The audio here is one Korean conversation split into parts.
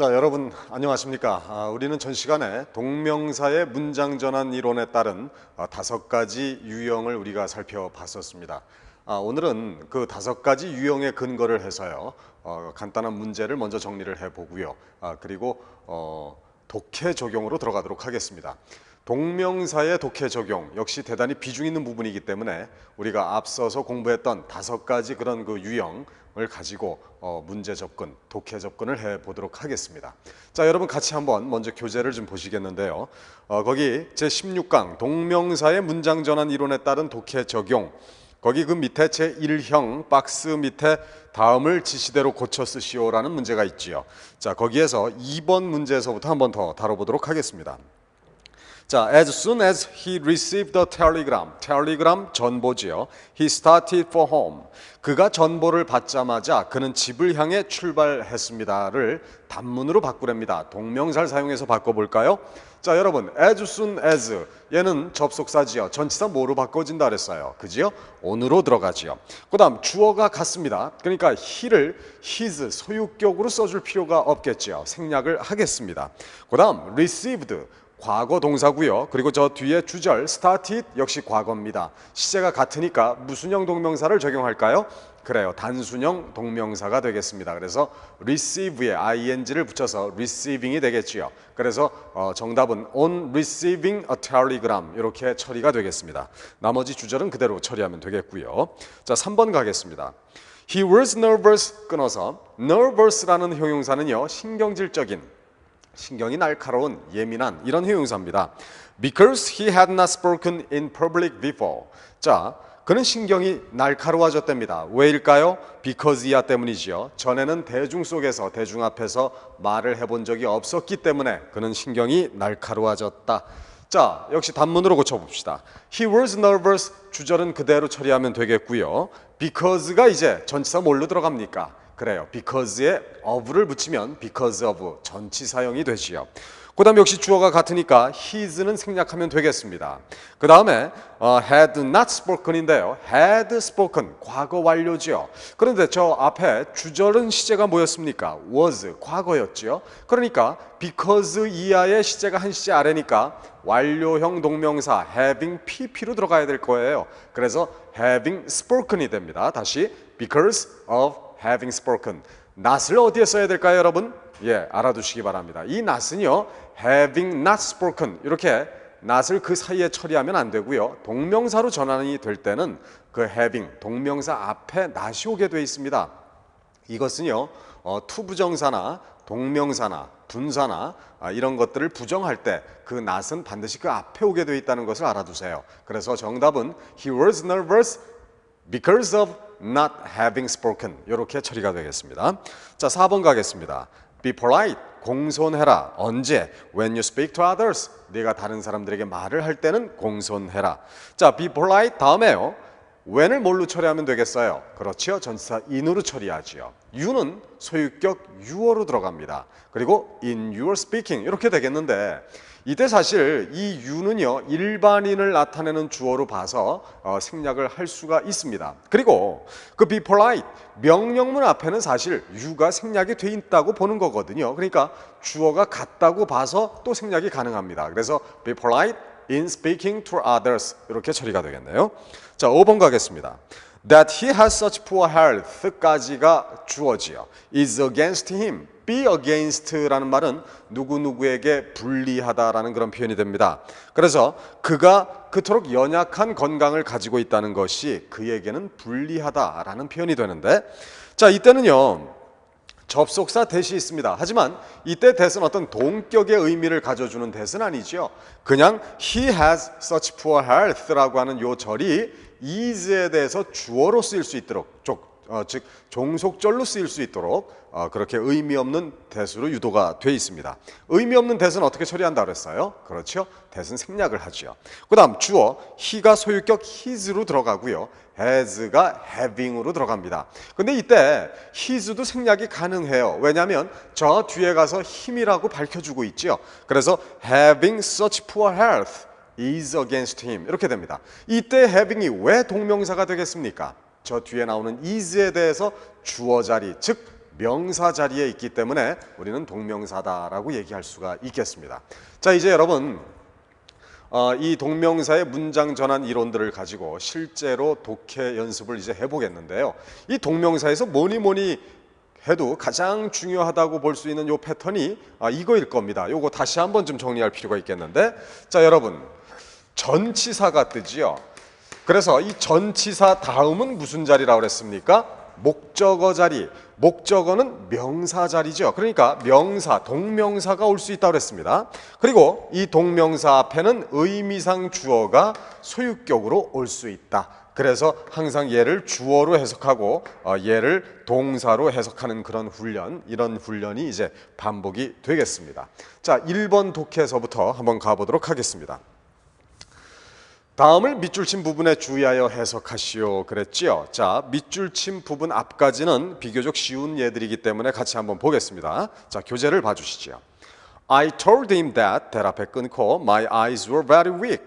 자, 여러분 안녕하십니까? 우리는 전 시간에 동명사의 문장 전환 이론에 따른 5가지 유형을 우리가 살펴봤었습니다. 오늘은 그 5가지 유형의 근거를 해서요, 간단한 문제를 먼저 정리를 해보고요. 그리고 독해 적용으로 들어가도록 하겠습니다. 동명사의 독해 적용 역시 대단히 비중 있는 부분이기 때문에 우리가 앞서서 공부했던 5가지 그런 그 유형을 가지고 문제 접근, 독해 접근을 해보도록 하겠습니다. 자, 여러분 같이 한번 먼저 교재를 좀 보시겠는데요. 거기 제16강 동명사의 문장 전환 이론에 따른 독해 적용, 거기 그 밑에 제1형 박스 밑에 다음을 지시대로 고쳐 쓰시오라는 문제가 있지요. 자, 거기에서 2번 문제에서부터 한번 더 다뤄보도록 하겠습니다. 자, as soon as he received the telegram, 텔레그램 전보지요. He started for home. 그가 전보를 받자마자 그는 집을 향해 출발했습니다를 단문으로 바꾸랍니다. 동명사를 사용해서 바꿔볼까요? 자, 여러분, as soon as 얘는 접속사지요. 전치사 뭐로 바꿔진다 그랬어요? 그지요? on으로 들어가지요. 그 다음 주어가 같습니다. 그러니까 he를 his 소유격으로 써줄 필요가 없겠지요. 생략을 하겠습니다. 그 다음 received 과거 동사고요. 그리고 저 뒤에 주절 started 역시 과거입니다. 시제가 같으니까 무슨형 동명사를 적용할까요? 그래요. 단순형 동명사가 되겠습니다. 그래서 receive에 ing를 붙여서 receiving이 되겠지요. 그래서 정답은 on receiving a telegram 이렇게 처리가 되겠습니다. 나머지 주절은 그대로 처리하면 되겠고요. 자, 3번 가겠습니다. He was nervous 끊어서 nervous라는 형용사는요, 신경질적인, 신경이 날카로운, 예민한 이런 형용사입니다. Because he had not spoken in public before. 자, 그는 신경이 날카로워졌답니다. 왜일까요? Because 이야 때문이지요. 전에는 대중 속에서, 대중 앞에서 말을 해본 적이 없었기 때문에 그는 신경이 날카로워졌다. 자, 역시 단문으로 고쳐봅시다. He was nervous 주절은 그대로 처리하면 되겠고요. Because가 이제 전치사 뭘로 들어갑니까? 그래요. because에 of를 붙이면 because of 전치사형이 되지요. 그 다음 역시 주어가 같으니까 his는 생략하면 되겠습니다. 그 다음에 had not spoken인데요. had spoken 과거 완료죠. 그런데 저 앞에 주절은 시제가 뭐였습니까? was 과거였죠. 그러니까 because 이하의 시제가 한 시제 아래니까 완료형 동명사 having pp로 들어가야 될 거예요. 그래서 having spoken이 됩니다. 다시 because of having spoken. not을 어디에 써야 될까요, 여러분? 예, 알아두시기 바랍니다. 이 not은요, having not spoken 이렇게 not을 그 사이에 처리하면 안 되고요. 동명사로 전환이 될 때는 그 having 동명사 앞에 not이 오게 돼 있습니다. 이것은요, 투부정사나 동명사나 분사나 이런 것들을 부정할 때 그 not은 반드시 그 앞에 오게 돼 있다는 것을 알아두세요. 그래서 정답은 he was nervous because of not having spoken 이렇게 처리가 되겠습니다. 자, 4번 가겠습니다. Be polite, 공손해라. 언제? When you speak to others. 네가 다른 사람들에게 말을 할 때는 공손해라. 자, be polite 다음에요. when을 뭘로 처리하면 되겠어요? 그렇죠. 전치사 in으로 처리하지요. you는 소유격 you어로 들어갑니다. 그리고 in your speaking 이렇게 되겠는데 이때 사실 이 you는요, 일반인을 나타내는 주어로 봐서 생략을 할 수가 있습니다. 그리고 그 be polite 명령문 앞에는 사실 you가 생략이 돼 있다고 보는 거거든요. 그러니까 주어가 같다고 봐서 또 생략이 가능합니다. 그래서 be polite in speaking to others 이렇게 처리가 되겠네요. 자, 5번 가겠습니다. That he has such poor health까지가 주어지요. is against him. be against라는 말은 누구누구에게 불리하다라는 그런 표현이 됩니다. 그래서 그가 그토록 연약한 건강을 가지고 있다는 것이 그에게는 불리하다라는 표현이 되는데, 자, 이때는요, 접속사 that이 있습니다. 하지만 이때 that은 어떤 동격의 의미를 가져주는 that은 아니죠. 그냥 he has such poor health라고 하는 요 절이 is에 대해서 주어로 쓰일 수 있도록, 즉 종속절로 쓰일 수 있도록 그렇게 의미 없는 that으로 유도가 돼 있습니다. 의미 없는 that은 어떻게 처리한다 그랬어요? 그렇죠. that은 생략을 하죠. 그 다음 주어 he가 소유격 his로 들어가고요. has가 having으로 들어갑니다. 근데 이때 his도 생략이 가능해요. 왜냐하면 저 뒤에 가서 힘이라고 밝혀주고 있죠. 그래서 having such poor health is against him 이렇게 됩니다. 이때 having이 왜 동명사가 되겠습니까? 저 뒤에 나오는 is에 대해서 주어 자리, 즉 명사 자리에 있기 때문에 우리는 동명사다라고 얘기할 수가 있겠습니다. 자, 이제 여러분 이 동명사의 문장 전환 이론들을 가지고 실제로 독해 연습을 이제 해보겠는데요. 이 동명사에서 뭐니 해도 가장 중요하다고 볼 수 있는 요 패턴이 이거일 겁니다. 요거 다시 한번 좀 정리할 필요가 있겠는데, 자 여러분, 전치사가 뜨지요. 그래서 이 전치사 다음은 무슨 자리라고 그랬습니까? 목적어 자리. 목적어는 명사 자리죠. 그러니까 명사, 동명사가 올 수 있다고 그랬습니다. 그리고 이 동명사 앞에는 의미상 주어가 소유격으로 올 수 있다. 그래서 항상 얘를 주어로 해석하고 얘를 동사로 해석하는 그런 훈련, 이런 훈련이 이제 반복이 되겠습니다. 자, 1번 독해서부터 한번 가보도록 하겠습니다. 다음을 밑줄 친 부분에 주의하여 해석하시오 그랬지요. 자, 밑줄 친 부분 앞까지는 비교적 쉬운 예들이기 때문에 같이 한번 보겠습니다. 자, 교재를 봐주시죠. I told him that, 대 앞에 끊고 my eyes were very weak,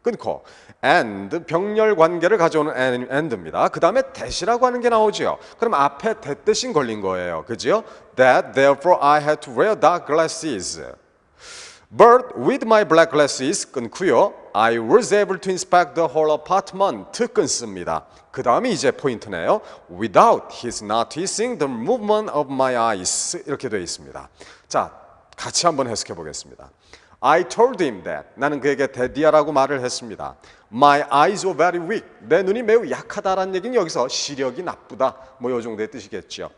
끊고 and, 병렬 관계를 가져오는 and입니다. 그 다음에 that이라고 하는 게 나오죠. 그럼 앞에 that 대신 걸린 거예요. 그죠? That therefore I had to wear dark glasses. But with my black glasses 끊고요. I was able to inspect the whole apartment 끊습니다. 그 다음이 이제 포인트네요. Without his noticing the movement of my eyes 이렇게 되어 있습니다. 자, 같이 한번 해석해 보겠습니다. I told him that, 나는 그에게 데디아라고 말을 했습니다. My eyes were very weak, 내 눈이 매우 약하다라는 얘기는 여기서 시력이 나쁘다, 뭐 이 정도의 뜻이겠죠.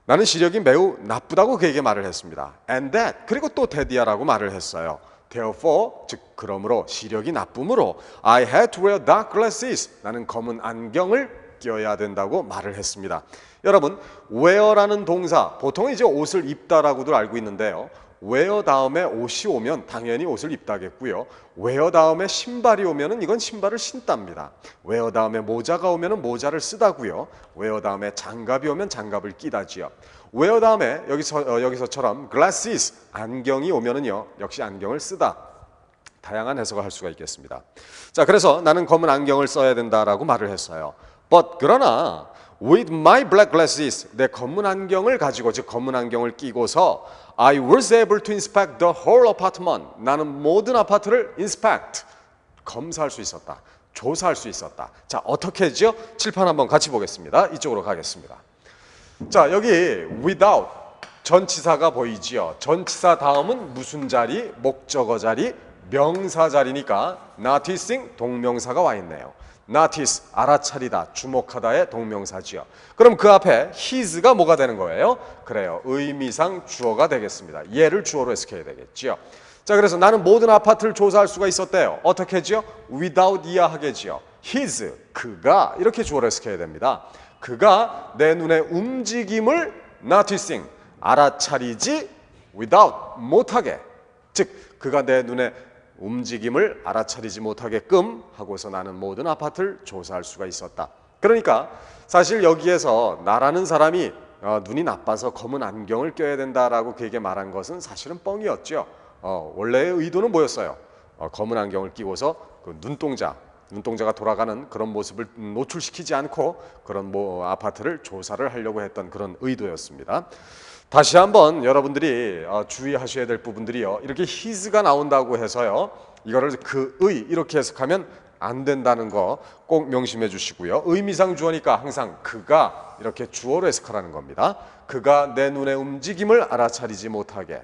나는 시력이 매우 나쁘다고 그에게 말을 했습니다. And that, 그리고 또 데디아라고 말을 했어요. Therefore, 즉 그러므로 시력이 나쁨으로 I had to wear dark glasses, 나는 검은 안경을 껴야 된다고 말을 했습니다. 여러분, wear라는 동사, 보통 이제 옷을 입다라고도 알고 있는데요. wear 다음에 옷이 오면 당연히 옷을 입다겠고요. wear 다음에 신발이 오면은 이건 신발을 신답니다. wear 다음에 모자가 오면은 모자를 쓰다고요. wear 다음에 장갑이 오면 장갑을 끼다지요. wear 다음에 여기서처럼 glasses, 안경이 오면은요 역시 안경을 쓰다. 다양한 해석을 할 수가 있겠습니다. 자, 그래서 나는 검은 안경을 써야 된다라고 말을 했어요. But 그러나 with my black glasses, 내 검은 안경을 가지고, 즉 검은 안경을 끼고서 I was able to inspect the whole apartment, 나는 모든 아파트를 inspect, 검사할 수 있었다, 조사할 수 있었다. 자, 어떻게 했죠? 칠판 한번 같이 보겠습니다. 이쪽으로 가겠습니다. 자, 여기 without 전치사가 보이지요. 전치사 다음은 무슨 자리? 목적어 자리, 명사 자리니까 noticing 동명사가 와 있네요. notice, 알아차리다, 주목하다의 동명사지요. 그럼 그 앞에 his가 뭐가 되는 거예요? 그래요, 의미상 주어가 되겠습니다. 얘를 주어로 해석해야 되겠지요. 자, 그래서 나는 모든 아파트를 조사할 수가 있었대요. 어떻게 하지요? without 이하하겠지요. his, 그가, 이렇게 주어로 해석해야 됩니다. 그가 내 눈의 움직임을 noticing, 알아차리지 without, 못하게, 즉 그가 내 눈의 움직임을 알아차리지 못하게끔 하고서 나는 모든 아파트를 조사할 수가 있었다. 그러니까 사실 여기에서 나라는 사람이 눈이 나빠서 검은 안경을 껴야 된다라고 그에게 말한 것은 사실은 뻥이었죠. 원래의 의도는 뭐였어요? 검은 안경을 끼고서 그 눈동자가 돌아가는 그런 모습을 노출시키지 않고 그런 아파트를 조사를 하려고 했던 그런 의도였습니다. 다시 한번 여러분들이 주의하셔야 될 부분들이요. 이렇게 his가 나온다고 해서요. 이거를 그의 이렇게 해석하면 안 된다는 거 꼭 명심해 주시고요. 의미상 주어니까 항상 그가 이렇게 주어로 해석하라는 겁니다. 그가 내 눈의 움직임을 알아차리지 못하게.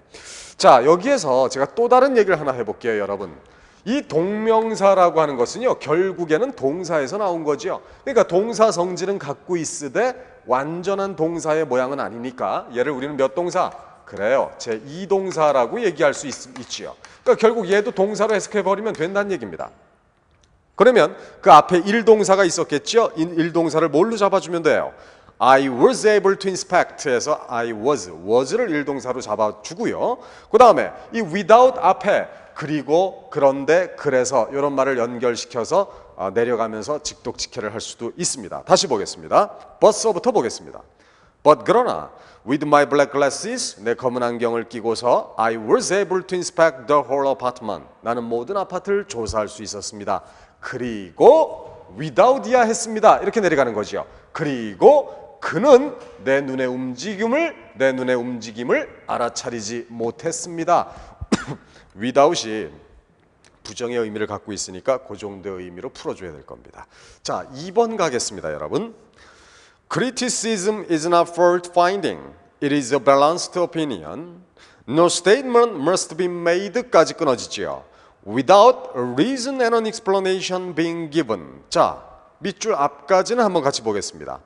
자, 여기에서 제가 또 다른 얘기를 하나 해볼게요, 여러분. 이 동명사라고 하는 것은요, 결국에는 동사에서 나온 거죠. 그러니까 동사 성질은 갖고 있으되 완전한 동사의 모양은 아니니까 얘를 우리는 몇 동사? 그래요, 제2동사라고 얘기할 수 있지요. 그러니까 결국 얘도 동사로 해석해버리면 된다는 얘기입니다. 그러면 그 앞에 1동사가 있었겠죠? 1동사를 뭘로 잡아주면 돼요? I was able to inspect 해서 was를 1동사로 잡아주고요. 그 다음에 이 without 앞에 그리고, 그런데, 그래서 이런 말을 연결시켜서 내려가면서 직독직해를 할 수도 있습니다. 다시 보겠습니다. but서부터 보겠습니다. But 그러나 with my black glasses, 내 검은 안경을 끼고서 I was able to inspect the whole apartment, 나는 모든 아파트를 조사할 수 있었습니다. 그리고 without 이하 했습니다. 이렇게 내려가는 거죠. 그리고 그는 내 눈의 움직임을 알아차리지 못했습니다. without이 부정의 의미를 갖고 있으니까 그 정도의 의미로 풀어줘야 될 겁니다. 자, 2번 가겠습니다, 여러분. Criticism is not fault finding. It is a balanced opinion. No statement must be made까지 끊어지지요. Without a reason and an explanation being given. 자, 밑줄 앞까지는 한번 같이 보겠습니다.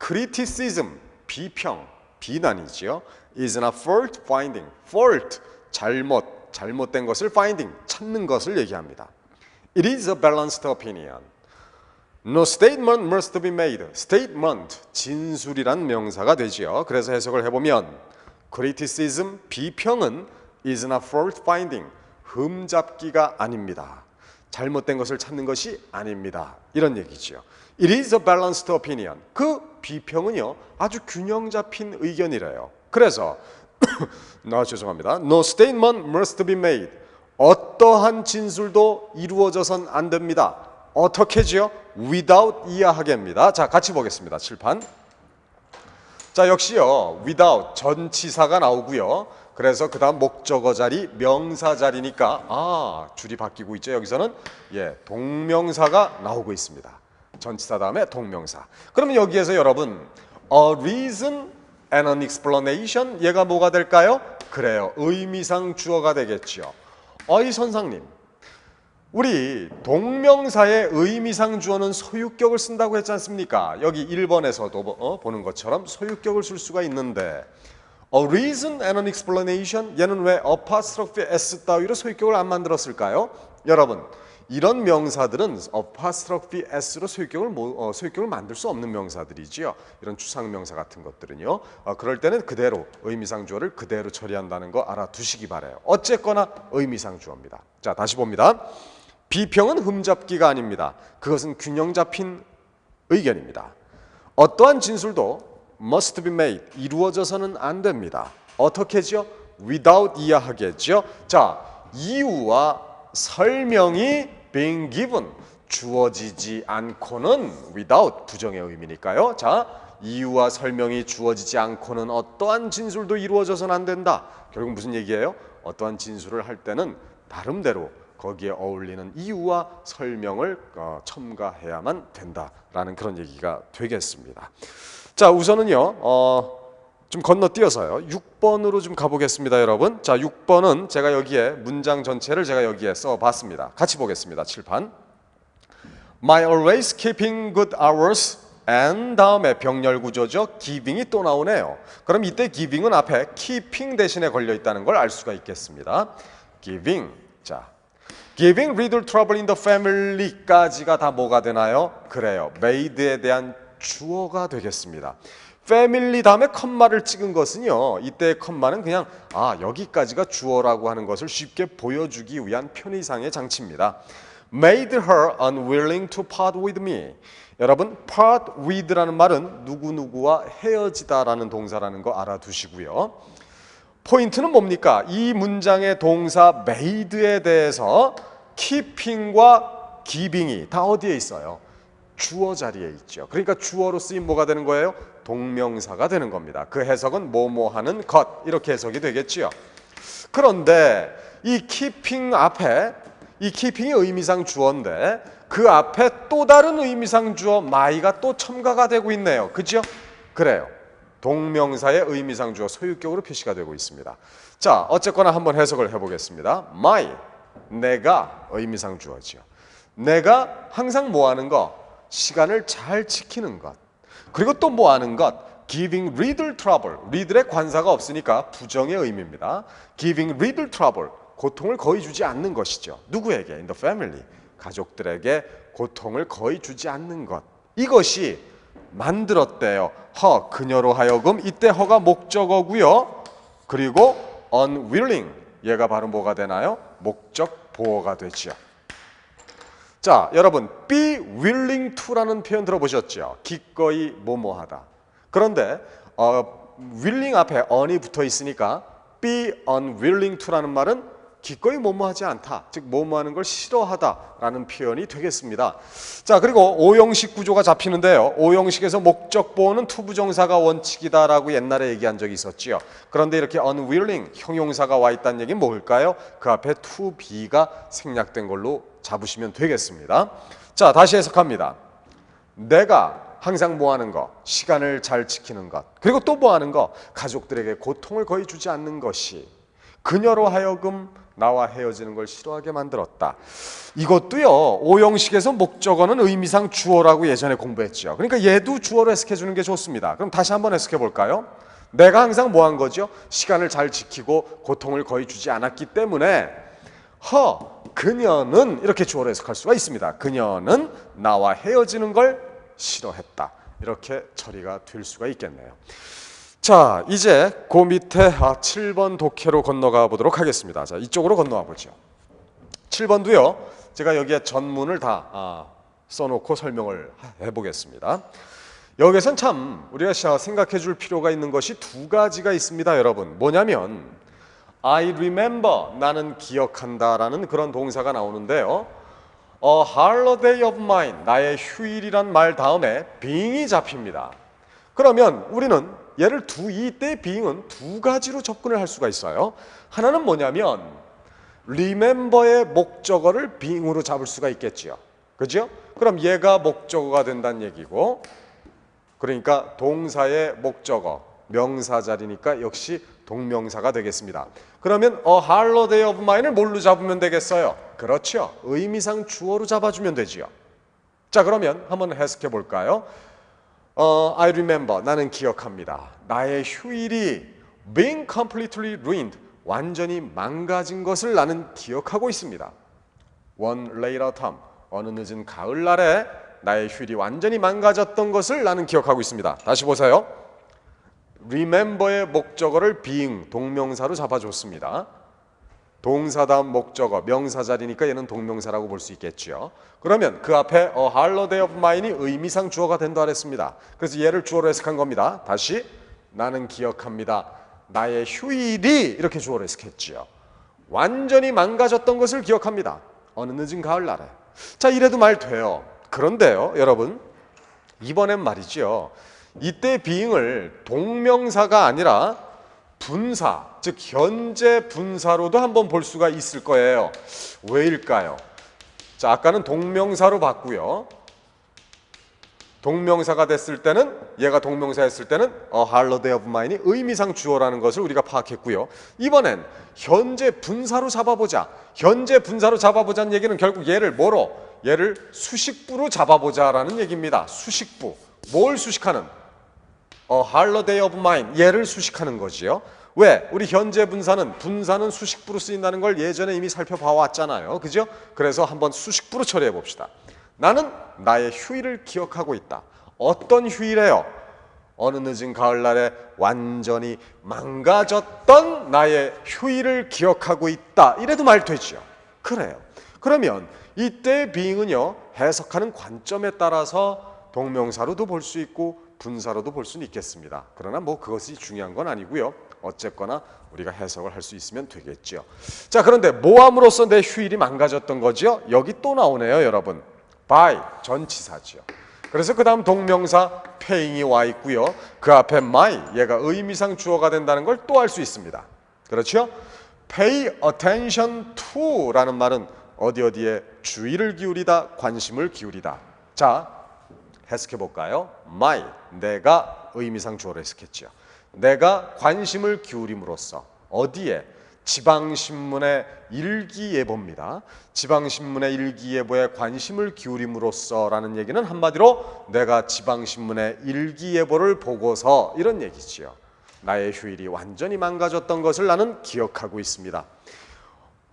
Criticism, 비평, 비난이지요. is not fault finding. fault, 잘못된 것을 finding, 찾는 것을 얘기합니다. It is a balanced opinion. No statement must be made. statement, 진술이란 명사가 되지요. 그래서 해석을 해보면 criticism, 비평은 is not fault finding, 흠잡기가 아닙니다. 잘못된 것을 찾는 것이 아닙니다. 이런 얘기지요. It is a balanced opinion. 그 비평은요, 아주 균형 잡힌 의견이래요. 그래서 죄송합니다. No statement must be made. 어떠한 진술도 이루어져선 안 됩니다. 어떻게지요? without 이하하게입니다. 자, 같이 보겠습니다. 칠판. 자, 역시요, without 전치사가 나오고요. 그래서 그 다음 목적어 자리, 명사 자리니까 줄이 바뀌고 있죠. 여기서는 동명사가 나오고 있습니다. 전치사 다음에 동명사. 그러면 여기에서 여러분 a reason and an explanation, 얘가 뭐가 될까요? 그래요, 의미상 주어가 되겠죠. 이 선생님, 우리 동명사의 의미상 주어는 소유격을 쓴다고 했지 않습니까? 여기 1번에서도 보는 것처럼 소유격을 쓸 수가 있는데 a reason and an explanation, 얘는 왜 apostrophe s 따위로 소유격을 안 만들었을까요? 여러분, 이런 명사들은 apostrophe s로 소유격을 만들 수 없는 명사들이지요. 이런 추상명사 같은 것들은요. 그럴 때는 그대로 의미상 주어를 그대로 처리한다는 거 알아두시기 바라요. 어쨌거나 의미상 주어입니다. 자, 다시 봅니다. 비평은 흠잡기가 아닙니다. 그것은 균형 잡힌 의견입니다. 어떠한 진술도 must be made, 이루어져서는 안 됩니다. 어떻게지요? without 이하하겠죠. 자, 이유와 설명이 being given, 주어지지 않고는 without, 부정의 의미니까요. 자, 이유와 설명이 주어지지 않고는 어떠한 진술도 이루어져서는 안 된다. 결국 무슨 얘기예요? 어떠한 진술을 할 때는 나름대로 거기에 어울리는 이유와 설명을 첨가해야만 된다라는 그런 얘기가 되겠습니다. 자, 우선은요, 좀 건너뛰어서요, 6번으로 좀 가보겠습니다, 여러분. 자, 6번은 제가 여기에 문장 전체를 제가 여기에 써봤습니다. 같이 보겠습니다. 칠판. My always keeping good hours and 다음에 병렬 구조죠. giving이 또 나오네요. 그럼 이때 giving은 앞에 keeping 대신에 걸려 있다는 걸 알 수가 있겠습니다. giving. 자, giving little trouble in the family까지가 다 뭐가 되나요? 그래요, made에 대한 주어가 되겠습니다. 패밀리 다음에 컴마를 찍은 것은요, 이때의 컴마는 그냥 여기까지가 주어라고 하는 것을 쉽게 보여주기 위한 편의상의 장치입니다. Made her unwilling to part with me. 여러분, part with라는 말은 누구누구와 헤어지다라는 동사라는 거 알아두시고요. 포인트는 뭡니까? 이 문장의 동사 made에 대해서 keeping과 giving이 다 어디에 있어요? 주어 자리에 있죠. 그러니까 주어로 쓰인 뭐가 되는 거예요? 동명사가 되는 겁니다. 그 해석은 뭐뭐 하는 것, 이렇게 해석이 되겠지요. 그런데 이 keeping 앞에, 이 keeping이 의미상 주어인데 그 앞에 또 다른 의미상 주어 my가 또 첨가가 되고 있네요. 그죠? 그래요, 동명사의 의미상 주어 소유격으로 표시가 되고 있습니다. 자, 어쨌거나 한번 해석을 해보겠습니다. my, 내가 의미상 주어지요. 내가 항상 뭐 하는 거? 시간을 잘 지키는 것. 그리고 또 뭐 하는 것? giving little trouble. 리들의 관사가 없으니까 부정의 의미입니다. giving little trouble. 고통을 거의 주지 않는 것이죠. 누구에게? in the family. 가족들에게 고통을 거의 주지 않는 것. 이것이 만들었대요. 그녀로 하여금, 이때 허가 목적어고요. 그리고 unwilling. 얘가 바로 뭐가 되나요? 목적 보어가 되죠. 자, 여러분, be willing to라는 표현 들어보셨죠? 기꺼이 뭐뭐하다. 그런데 willing 앞에 on이 붙어 있으니까 be unwilling to라는 말은 기꺼이 뭐뭐하지 않다, 즉 뭐뭐하는 걸 싫어하다라는 표현이 되겠습니다. 자, 그리고 오형식 구조가 잡히는데요. 오형식에서 목적 보호는 투부정사가 원칙이다라고 옛날에 얘기한 적이 있었지요. 그런데 이렇게 unwilling 형용사가 와 있다는 얘기는 뭘까요? 그 앞에 to be가 생략된 걸로 잡으시면 되겠습니다. 자, 다시 해석합니다. 내가 항상 뭐 하는 거? 시간을 잘 지키는 것. 그리고 또 뭐 하는 거? 가족들에게 고통을 거의 주지 않는 것이 그녀로 하여금 나와 헤어지는 걸 싫어하게 만들었다. 이것도요, 오형식에서 목적어는 의미상 주어라고 예전에 공부했죠. 그러니까 얘도 주어로 해석해 주는 게 좋습니다. 그럼 다시 한번 해석해 볼까요? 내가 항상 뭐 한 거죠? 시간을 잘 지키고 고통을 거의 주지 않았기 때문에 그녀는 이렇게 주어로 해석할 수가 있습니다. 그녀는 나와 헤어지는 걸 싫어했다. 이렇게 처리가 될 수가 있겠네요. 자, 이제 그 밑에 7번 독해로 건너가 보도록 하겠습니다. 자, 이쪽으로 건너와 보죠. 7번도요. 제가 여기에 전문을 다 써놓고 설명을 해보겠습니다. 여기선 참 우리가 생각해 줄 필요가 있는 것이 두 가지가 있습니다, 여러분. 뭐냐면 I remember, 나는 기억한다라는 그런 동사가 나오는데요. A holiday of mine, 나의 휴일이란 말 다음에 being이 잡힙니다. 그러면 우리는 얘를 이때 being은 두 가지로 접근을 할 수가 있어요. 하나는 뭐냐면 remember의 목적어를 being으로 잡을 수가 있겠지요. 그죠? 그럼 얘가 목적어가 된다는 얘기고, 그러니까 동사의 목적어, 명사 자리니까 역시 동명사가 되겠습니다. 그러면 a holiday of mine을 뭘로 잡으면 되겠어요? 그렇죠. 의미상 주어로 잡아주면 되지요. 자, 그러면 한번 해석해 볼까요? I remember, 나는 기억합니다. 나의 휴일이 being completely ruined, 완전히 망가진 것을 나는 기억하고 있습니다. One late autumn, 어느 늦은 가을날에 나의 휴일이 완전히 망가졌던 것을 나는 기억하고 있습니다. 다시 보세요. remember의 목적어를 being, 동명사로 잡아줬습니다. 동사 다음 목적어, 명사 자리니까 얘는 동명사라고 볼 수 있겠죠. 그러면 그 앞에 a holiday of mine이 의미상 주어가 된다 그랬습니다. 그래서 얘를 주어로 해석한 겁니다. 다시 나는 기억합니다. 나의 휴일이 이렇게 주어로 해석했지요. 완전히 망가졌던 것을 기억합니다. 어느 늦은 가을날에. 자, 이래도 말 돼요. 그런데요, 여러분, 이번엔 말이죠. 이때 being을 동명사가 아니라 분사, 즉 현재 분사로도 한번 볼 수가 있을 거예요. 왜일까요? 자, 아까는 동명사로 봤고요. 동명사가 됐을 때는, 얘가 동명사였을 때는 a holiday of mine이 의미상 주어라는 것을 우리가 파악했고요. 이번엔 현재 분사로 잡아보자. 현재 분사로 잡아보자는 얘기는 결국 얘를 뭐로? 얘를 수식부로 잡아보자라는 얘기입니다. 수식부. 뭘 수식하는? a holiday of mine, 얘를 수식하는 거지요. 왜? 우리 현재 분사는 수식부로 쓰인다는 걸 예전에 이미 살펴봐 왔잖아요. 그죠? 그래서 한번 수식부로 처리해 봅시다. 나는 나의 휴일을 기억하고 있다. 어떤 휴일이에요? 어느 늦은 가을날에 완전히 망가졌던 나의 휴일을 기억하고 있다. 이래도 말 되죠. 그래요. 그러면 이때 being은요, 해석하는 관점에 따라서 동명사로도 볼 수 있고 분사로도 볼 수는 있겠습니다. 그러나 뭐 그것이 중요한 건 아니고요. 어쨌거나 우리가 해석을 할 수 있으면 되겠죠. 자, 그런데 뭐함으로써 내 휴일이 망가졌던 거죠? 여기 또 나오네요, 여러분. by, 전치사죠. 그래서 그 다음 동명사 paying이 와 있고요. 그 앞에 my, 얘가 의미상 주어가 된다는 걸 또 알 수 있습니다. 그렇죠? pay attention to 라는 말은 어디에 주의를 기울이다, 관심을 기울이다. 자, 해석해 볼까요? my, 내가 의미상 주어로 해석했죠. 내가 관심을 기울임으로써 어디에? 지방신문의 일기예보입니다. 지방신문의 일기예보에 관심을 기울임으로써 라는 얘기는 한마디로 내가 지방신문의 일기예보를 보고서 이런 얘기지요. 나의 휴일이 완전히 망가졌던 것을 나는 기억하고 있습니다.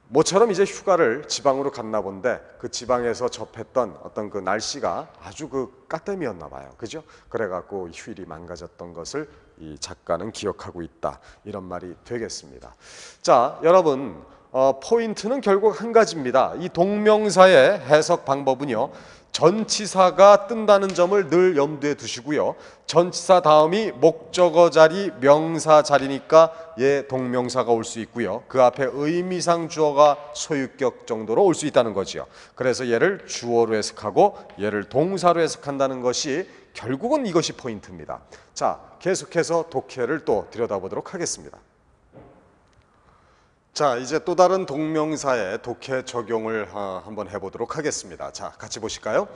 모처럼 이제 휴가를 지방으로 갔나 본데 그 지방에서 접했던 어떤 그 날씨가 아주 그 까땜이었나 봐요. 그죠? 그래갖고 휴일이 망가졌던 것을 이 작가는 기억하고 있다. 이런 말이 되겠습니다. 자, 여러분, 포인트는 결국 한 가지입니다. 이 동명사의 해석 방법은요, 전치사가 뜬다는 점을 늘 염두에 두시고요. 전치사 다음이 목적어 자리, 명사 자리니까 동명사가 올 수 있고요. 그 앞에 의미상 주어가 소유격 정도로 올 수 있다는 거지요. 그래서 얘를 주어로 해석하고 얘를 동사로 해석한다는 것이 결국은 이것이 포인트입니다. 자, 계속해서 독해를 또 들여다보도록 하겠습니다. 자, 이제 또 다른 동명사의 독해 적용을 한번 해보도록 하겠습니다. 자, 같이 보실까요?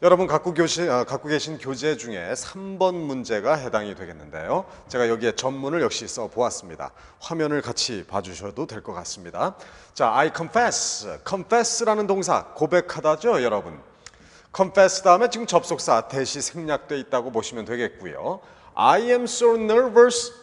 여러분 갖고 계신 교재 중에 3번 문제가 해당이 되겠는데요. 제가 여기에 전문을 역시 써보았습니다. 화면을 같이 봐주셔도 될 것 같습니다. 자, I confess. confess라는 동사 고백하다죠, 여러분. confess 다음에 지금 접속사 대시 생략되어 있다고 보시면 되겠고요. I am so nervous.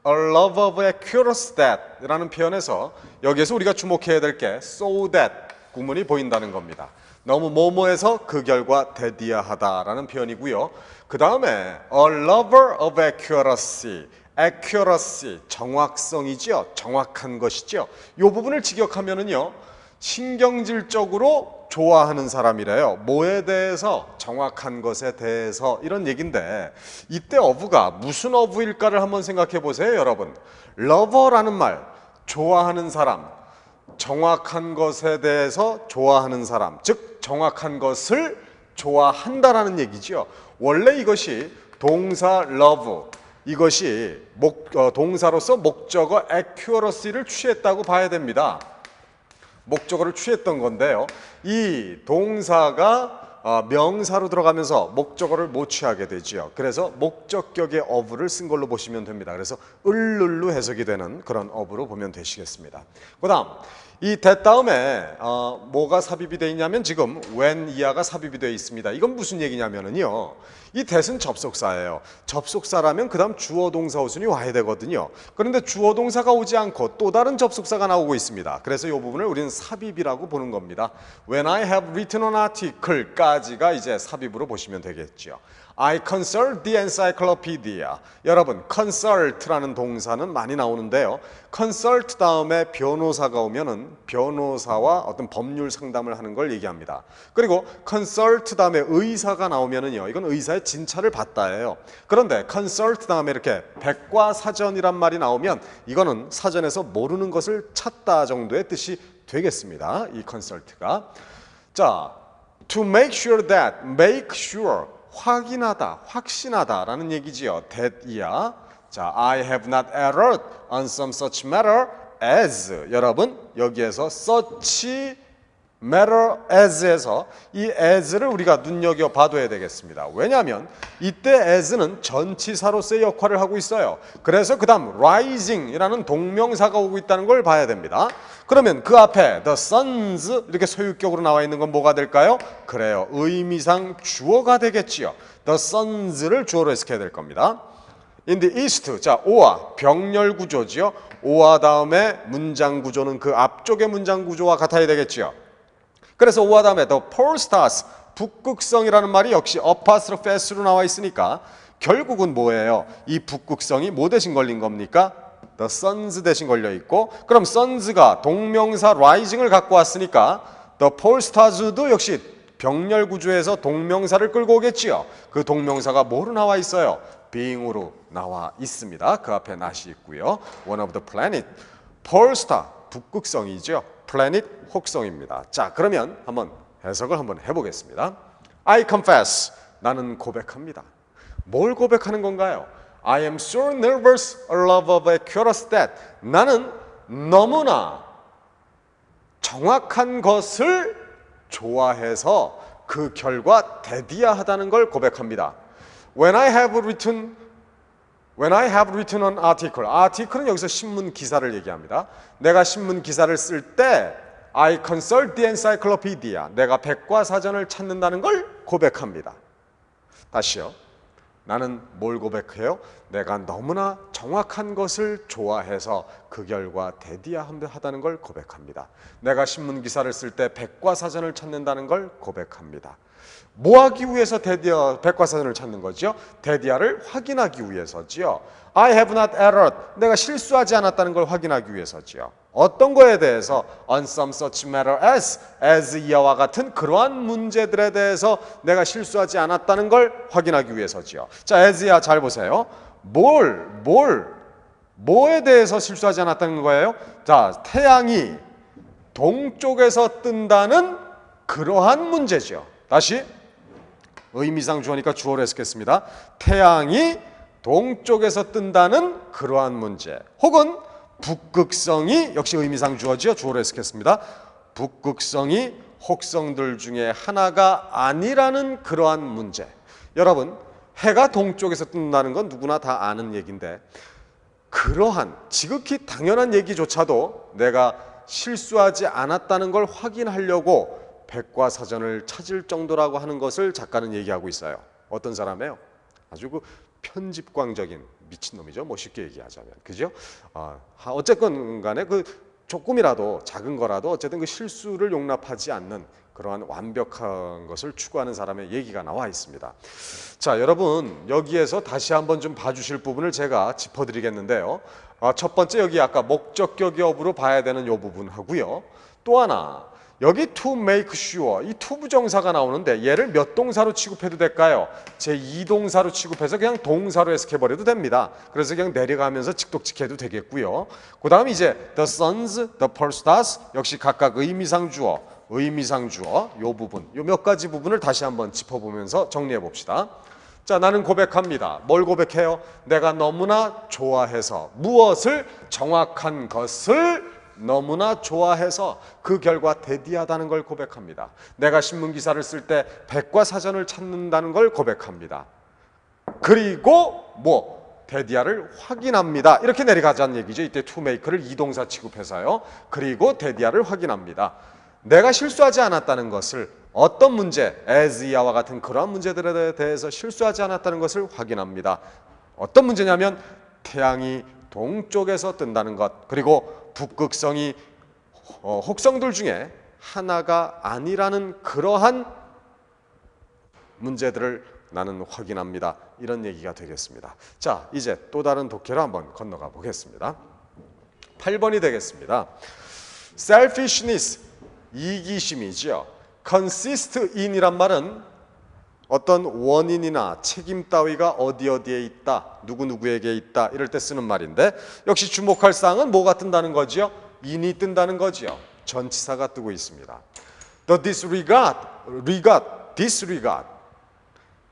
A love of accuracy that 라는 표현에서 여기에서 우리가 주목해야 될 게 so that 구문이 보인다는 겁니다. 너무 뭐뭐해서 그 결과 대디하다 라는 표현이고요. 그 다음에 a lover of accuracy, accuracy 정확성이죠. 정확한 것이죠. 이 부분을 직역하면은요, 신경질적으로 좋아하는 사람이래요. 뭐에 대해서? 정확한 것에 대해서, 이런 얘기인데 이때 어부가 무슨 어부일까를 한번 생각해 보세요, 여러분. lover라는 말, 좋아하는 사람, 정확한 것에 대해서 좋아하는 사람, 즉 정확한 것을 좋아한다라는 얘기죠. 원래 이것이 동사 love, 이것이 동사로서 목적어 accuracy를 취했다고 봐야 됩니다. 목적어를 취했던 건데요. 이 동사가 명사로 들어가면서 목적어를 못 취하게 되지요. 그래서 목적격의 어부를 쓴 걸로 보시면 됩니다. 그래서 을룰루 해석이 되는 그런 어부로 보면 되시겠습니다. 그 다음 이 that 다음에 뭐가 삽입이 되어 있냐면 지금 when 이하가 삽입이 되어 있습니다. 이건 무슨 얘기냐면은요, 이 that은 접속사예요. 접속사라면 그 다음 주어 동사 호순이 와야 되거든요. 그런데 주어 동사가 오지 않고 또 다른 접속사가 나오고 있습니다. 그래서 이 부분을 우리는 삽입이라고 보는 겁니다. When I have written an article 까지가 이제 삽입으로 보시면 되겠죠. I consult the encyclopedia. 여러분, consult라는 동사는 많이 나오는데요. consult 다음에 변호사가 오면은 변호사와 어떤 법률 상담을 하는 걸 얘기합니다. 그리고 consult 다음에 의사가 나오면은요, 이건 의사의 진찰을 받다예요. 그런데 consult 다음에 이렇게 백과사전이란 말이 나오면 이거는 사전에서 모르는 것을 찾다 정도의 뜻이 되겠습니다. 이 consult가. 자, to make sure that, make sure. 확인하다, 확신하다라는 얘기지요. that이야. 자, I have not erred on some such matter as. 여러분, 여기에서 such matter as에서 이 as를 우리가 눈여겨봐둬야 되겠습니다. 왜냐하면 이때 as는 전치사로서의 역할을 하고 있어요. 그래서 그 다음 rising이라는 동명사가 오고 있다는 걸 봐야 됩니다. 그러면 그 앞에 the sons 이렇게 소유격으로 나와 있는 건 뭐가 될까요? 그래요, 의미상 주어가 되겠지요. the sons를 주어로 해석해야 될 겁니다. in the east, 자, 오와 병렬 구조지요. 오와 다음에 문장 구조는 그 앞쪽의 문장 구조와 같아야 되겠지요. 그래서 오와 다음에 the pole stars, 북극성이라는 말이 역시 apostrophe s로 나와 있으니까 결국은 뭐예요? 이 북극성이 뭐 대신 걸린 겁니까? the sons 대신 걸려 있고, 그럼 sons가 동명사 rising을 갖고 왔으니까 the pole stars도 역시 병렬 구조에서 동명사를 끌고 오겠지요. 그 동명사가 뭐로 나와 있어요? being으로 나와 있습니다. 그 앞에 not이 있고요. one of the planet, pole star, 북극성이죠. planet, 혹성입니다. 자, 그러면 한번 해석을 한번 해보겠습니다. I confess, 나는 고백합니다. 뭘 고백하는 건가요? I am so nervous, a love of accuracy that. 나는 너무나 정확한 것을 좋아해서 그 결과 대디하다는 걸 고백합니다. When I have written an article. article은 여기서 신문 기사를 얘기합니다. 내가 신문 기사를 쓸 때 I consult the encyclopedia. 내가 백과사전을 찾는다는 걸 고백합니다. 다시요. 나는 뭘 고백해요? 내가 너무나 정확한 것을 좋아해서 그 결과 대디하다는 걸 고백합니다. 내가 신문 기사를 쓸 때 백과사전을 찾는다는 걸 고백합니다. 뭐 하기 위해서 백과사전을 찾는 거죠? 대디아를 확인하기 위해서지요. I have not erred. 내가 실수하지 않았다는 걸 확인하기 위해서지요. 어떤 거에 대해서 on some such matter as 이와 같은 그러한 문제들에 대해서 내가 실수하지 않았다는 걸 확인하기 위해서지요. 자, as야 잘 보세요. 뭐에 대해서 실수하지 않았다는 거예요? 자, 태양이 동쪽에서 뜬다는 그러한 문제죠. 다시 의미상 주어니까 주어로 해석했습니다. 태양이 동쪽에서 뜬다는 그러한 문제, 혹은 북극성이, 역시 의미상 주어지요. 주어로 해석했습니다. 북극성이 혹성들 중에 하나가 아니라는 그러한 문제. 여러분, 해가 동쪽에서 뜬다는 건 누구나 다 아는 얘기인데, 그러한 지극히 당연한 얘기조차도 내가 실수하지 않았다는 걸 확인하려고 백과사전을 찾을 정도라고 하는 것을 작가는 얘기하고 있어요. 어떤 사람이에요? 아주 그 편집광적인 미친놈이죠. 뭐 쉽게 얘기하자면, 그죠? 어쨌건 간에 그 조금이라도 작은 거라도 어쨌든 그 실수를 용납하지 않는 그러한 완벽한 것을 추구하는 사람의 얘기가 나와 있습니다. 자, 여러분, 여기에서 다시 한번 좀 봐주실 부분을 제가 짚어드리겠는데요. 첫 번째, 여기 아까 목적격 여부로 봐야 되는 이 부분 하고요. 또 하나, 여기 to make sure, 이 to 부정사가 나오는데 얘를 몇 동사로 취급해도 될까요? 제2동사로 취급해서 그냥 동사로 해석해버려도 됩니다. 그래서 그냥 내려가면서 직독직해도 되겠고요. 그 다음 이제 the sons, the pearl stars, 역시 각각 의미상 주어 요 부분, 요 몇 가지 부분을 다시 한번 짚어보면서 정리해 봅시다. 자, 나는 고백합니다. 뭘 고백해요? 내가 너무나 좋아해서, 무엇을? 정확한 것을 너무나 좋아해서 그 결과 대디하다는 걸 고백합니다. 내가 신문기사를 쓸 때 백과사전을 찾는다는 걸 고백합니다. 그리고 대디아를 확인합니다. 이렇게 내려가자는 얘기죠. 이때 to make를 이동사 취급해서요. 그리고 대디아를 확인합니다. 내가 실수하지 않았다는 것을, 어떤 문제, as야와 같은 그러한 문제들에 대해서 실수하지 않았다는 것을 확인합니다. 어떤 문제냐면 태양이 동쪽에서 뜬다는 것, 그리고 북극성이 혹성들 중에 하나가 아니라는 그러한 문제들을 나는 확인합니다. 이런 얘기가 되겠습니다. 자, 이제 또 다른 독해로 한번 건너가 보겠습니다. 8번이 되겠습니다. selfishness, 이기심이죠. consist in이란 말은 어떤 원인이나 책임 따위가 어디에 있다, 누구누구에게 있다, 이럴 때 쓰는 말인데, 역시 주목할 사항은 뭐가 뜬다는 거지요? in이 뜬다는 거지요. 전치사가 뜨고 있습니다. the disregard,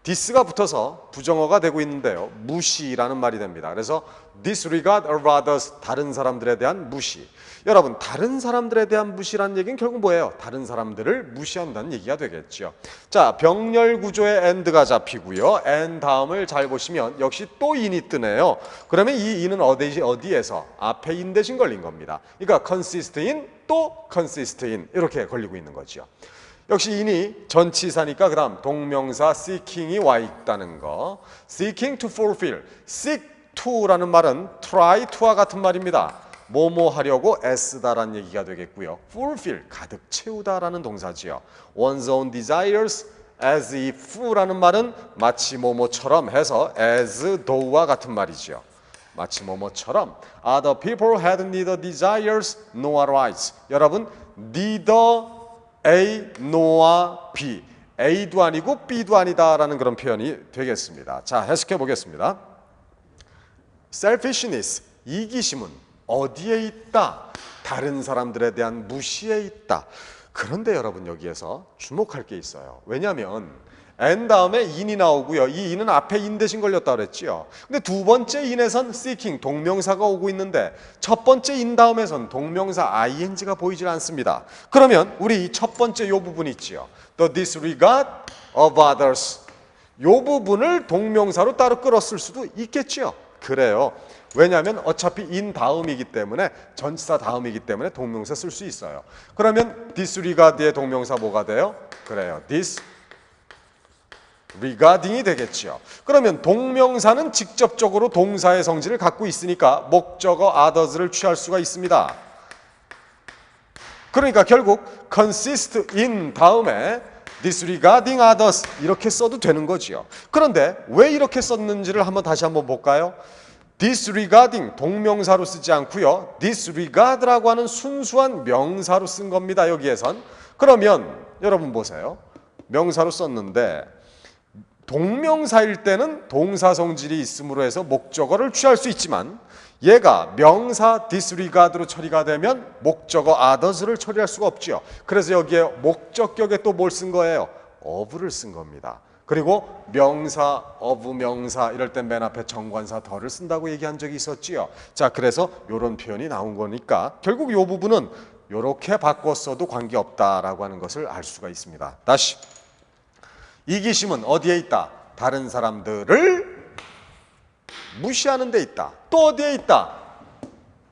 dis가 붙어서 부정어가 되고 있는데요. 무시라는 말이 됩니다. 그래서 disregard of others, 다른 사람들에 대한 무시. 여러분, 다른 사람들에 대한 무시라는 얘기는 결국 뭐예요? 다른 사람들을 무시한다는 얘기가 되겠죠. 자, 병렬 구조의 and가 잡히고요. and 다음을 잘 보시면 역시 또 in이 뜨네요. 그러면 이 in은 어디에서? 앞에 in 대신 걸린 겁니다. 그러니까 consist in, 또 consist in, 이렇게 걸리고 있는 거죠. 역시 in이 전치사니까 그 다음 동명사 seeking이 와 있다는 거. seeking to fulfill, seek to라는 말은 try to와 같은 말입니다. 뭐뭐 하려고 애쓰다라는 얘기가 되겠고요. fulfill, 가득 채우다라는 동사지요. one's own desires as if라는 말은 마치 뭐뭐처럼 해서 as though와 같은 말이지요. 마치 뭐뭐처럼 other people had neither desires nor rights. 여러분, neither A nor B, A도 아니고 B도 아니다라는 그런 표현이 되겠습니다. 자, 해석해 보겠습니다. selfishness, 이기심은 어디에 있다? 다른 사람들에 대한 무시에 있다. 그런데 여러분, 여기에서 주목할 게 있어요. 왜냐하면 and 다음에 in이 나오고요. 이 in은 앞에 in 대신 걸렸다 그랬지요. 근데 두 번째 in에선 seeking, 동명사가 오고 있는데 첫 번째 in 다음에선 동명사 ing가 보이질 않습니다. 그러면 우리 이 첫 번째 이 부분 있지요. the disregard of others, 이 부분을 동명사로 따로 끌었을 수도 있겠지요. 그래요. 왜냐하면 어차피 in 다음이기 때문에, 전치사 다음이기 때문에 동명사 쓸 수 있어요. 그러면 disregard의 동명사 뭐가 돼요? 그래요. disregarding이 되겠죠. 그러면 동명사는 직접적으로 동사의 성질을 갖고 있으니까 목적어 others를 취할 수가 있습니다. 그러니까 결국 consist in 다음에 disregarding others 이렇게 써도 되는 거지요. 그런데 왜 이렇게 썼는지를 다시 한번 볼까요? disregarding 동명사로 쓰지 않고요. disregard라고 하는 순수한 명사로 쓴 겁니다. 여기에선. 그러면 여러분 보세요. 명사로 썼는데 동명사일 때는 동사 성질이 있음으로 해서 목적어를 취할 수 있지만 얘가 명사 disregard로 처리가 되면 목적어 others를 처리할 수가 없죠. 그래서 여기에 목적격에 또 뭘 쓴 거예요? of를 쓴 겁니다. 그리고 명사, of 명사 이럴 땐 맨 앞에 정관사 더를 쓴다고 얘기한 적이 있었지요. 자, 그래서 이런 표현이 나온 거니까 결국 이 부분은 이렇게 바꿨어도 관계없다라고 하는 것을 알 수가 있습니다. 다시 이기심은 어디에 있다? 다른 사람들을 무시하는 데 있다. 또 어디에 있다?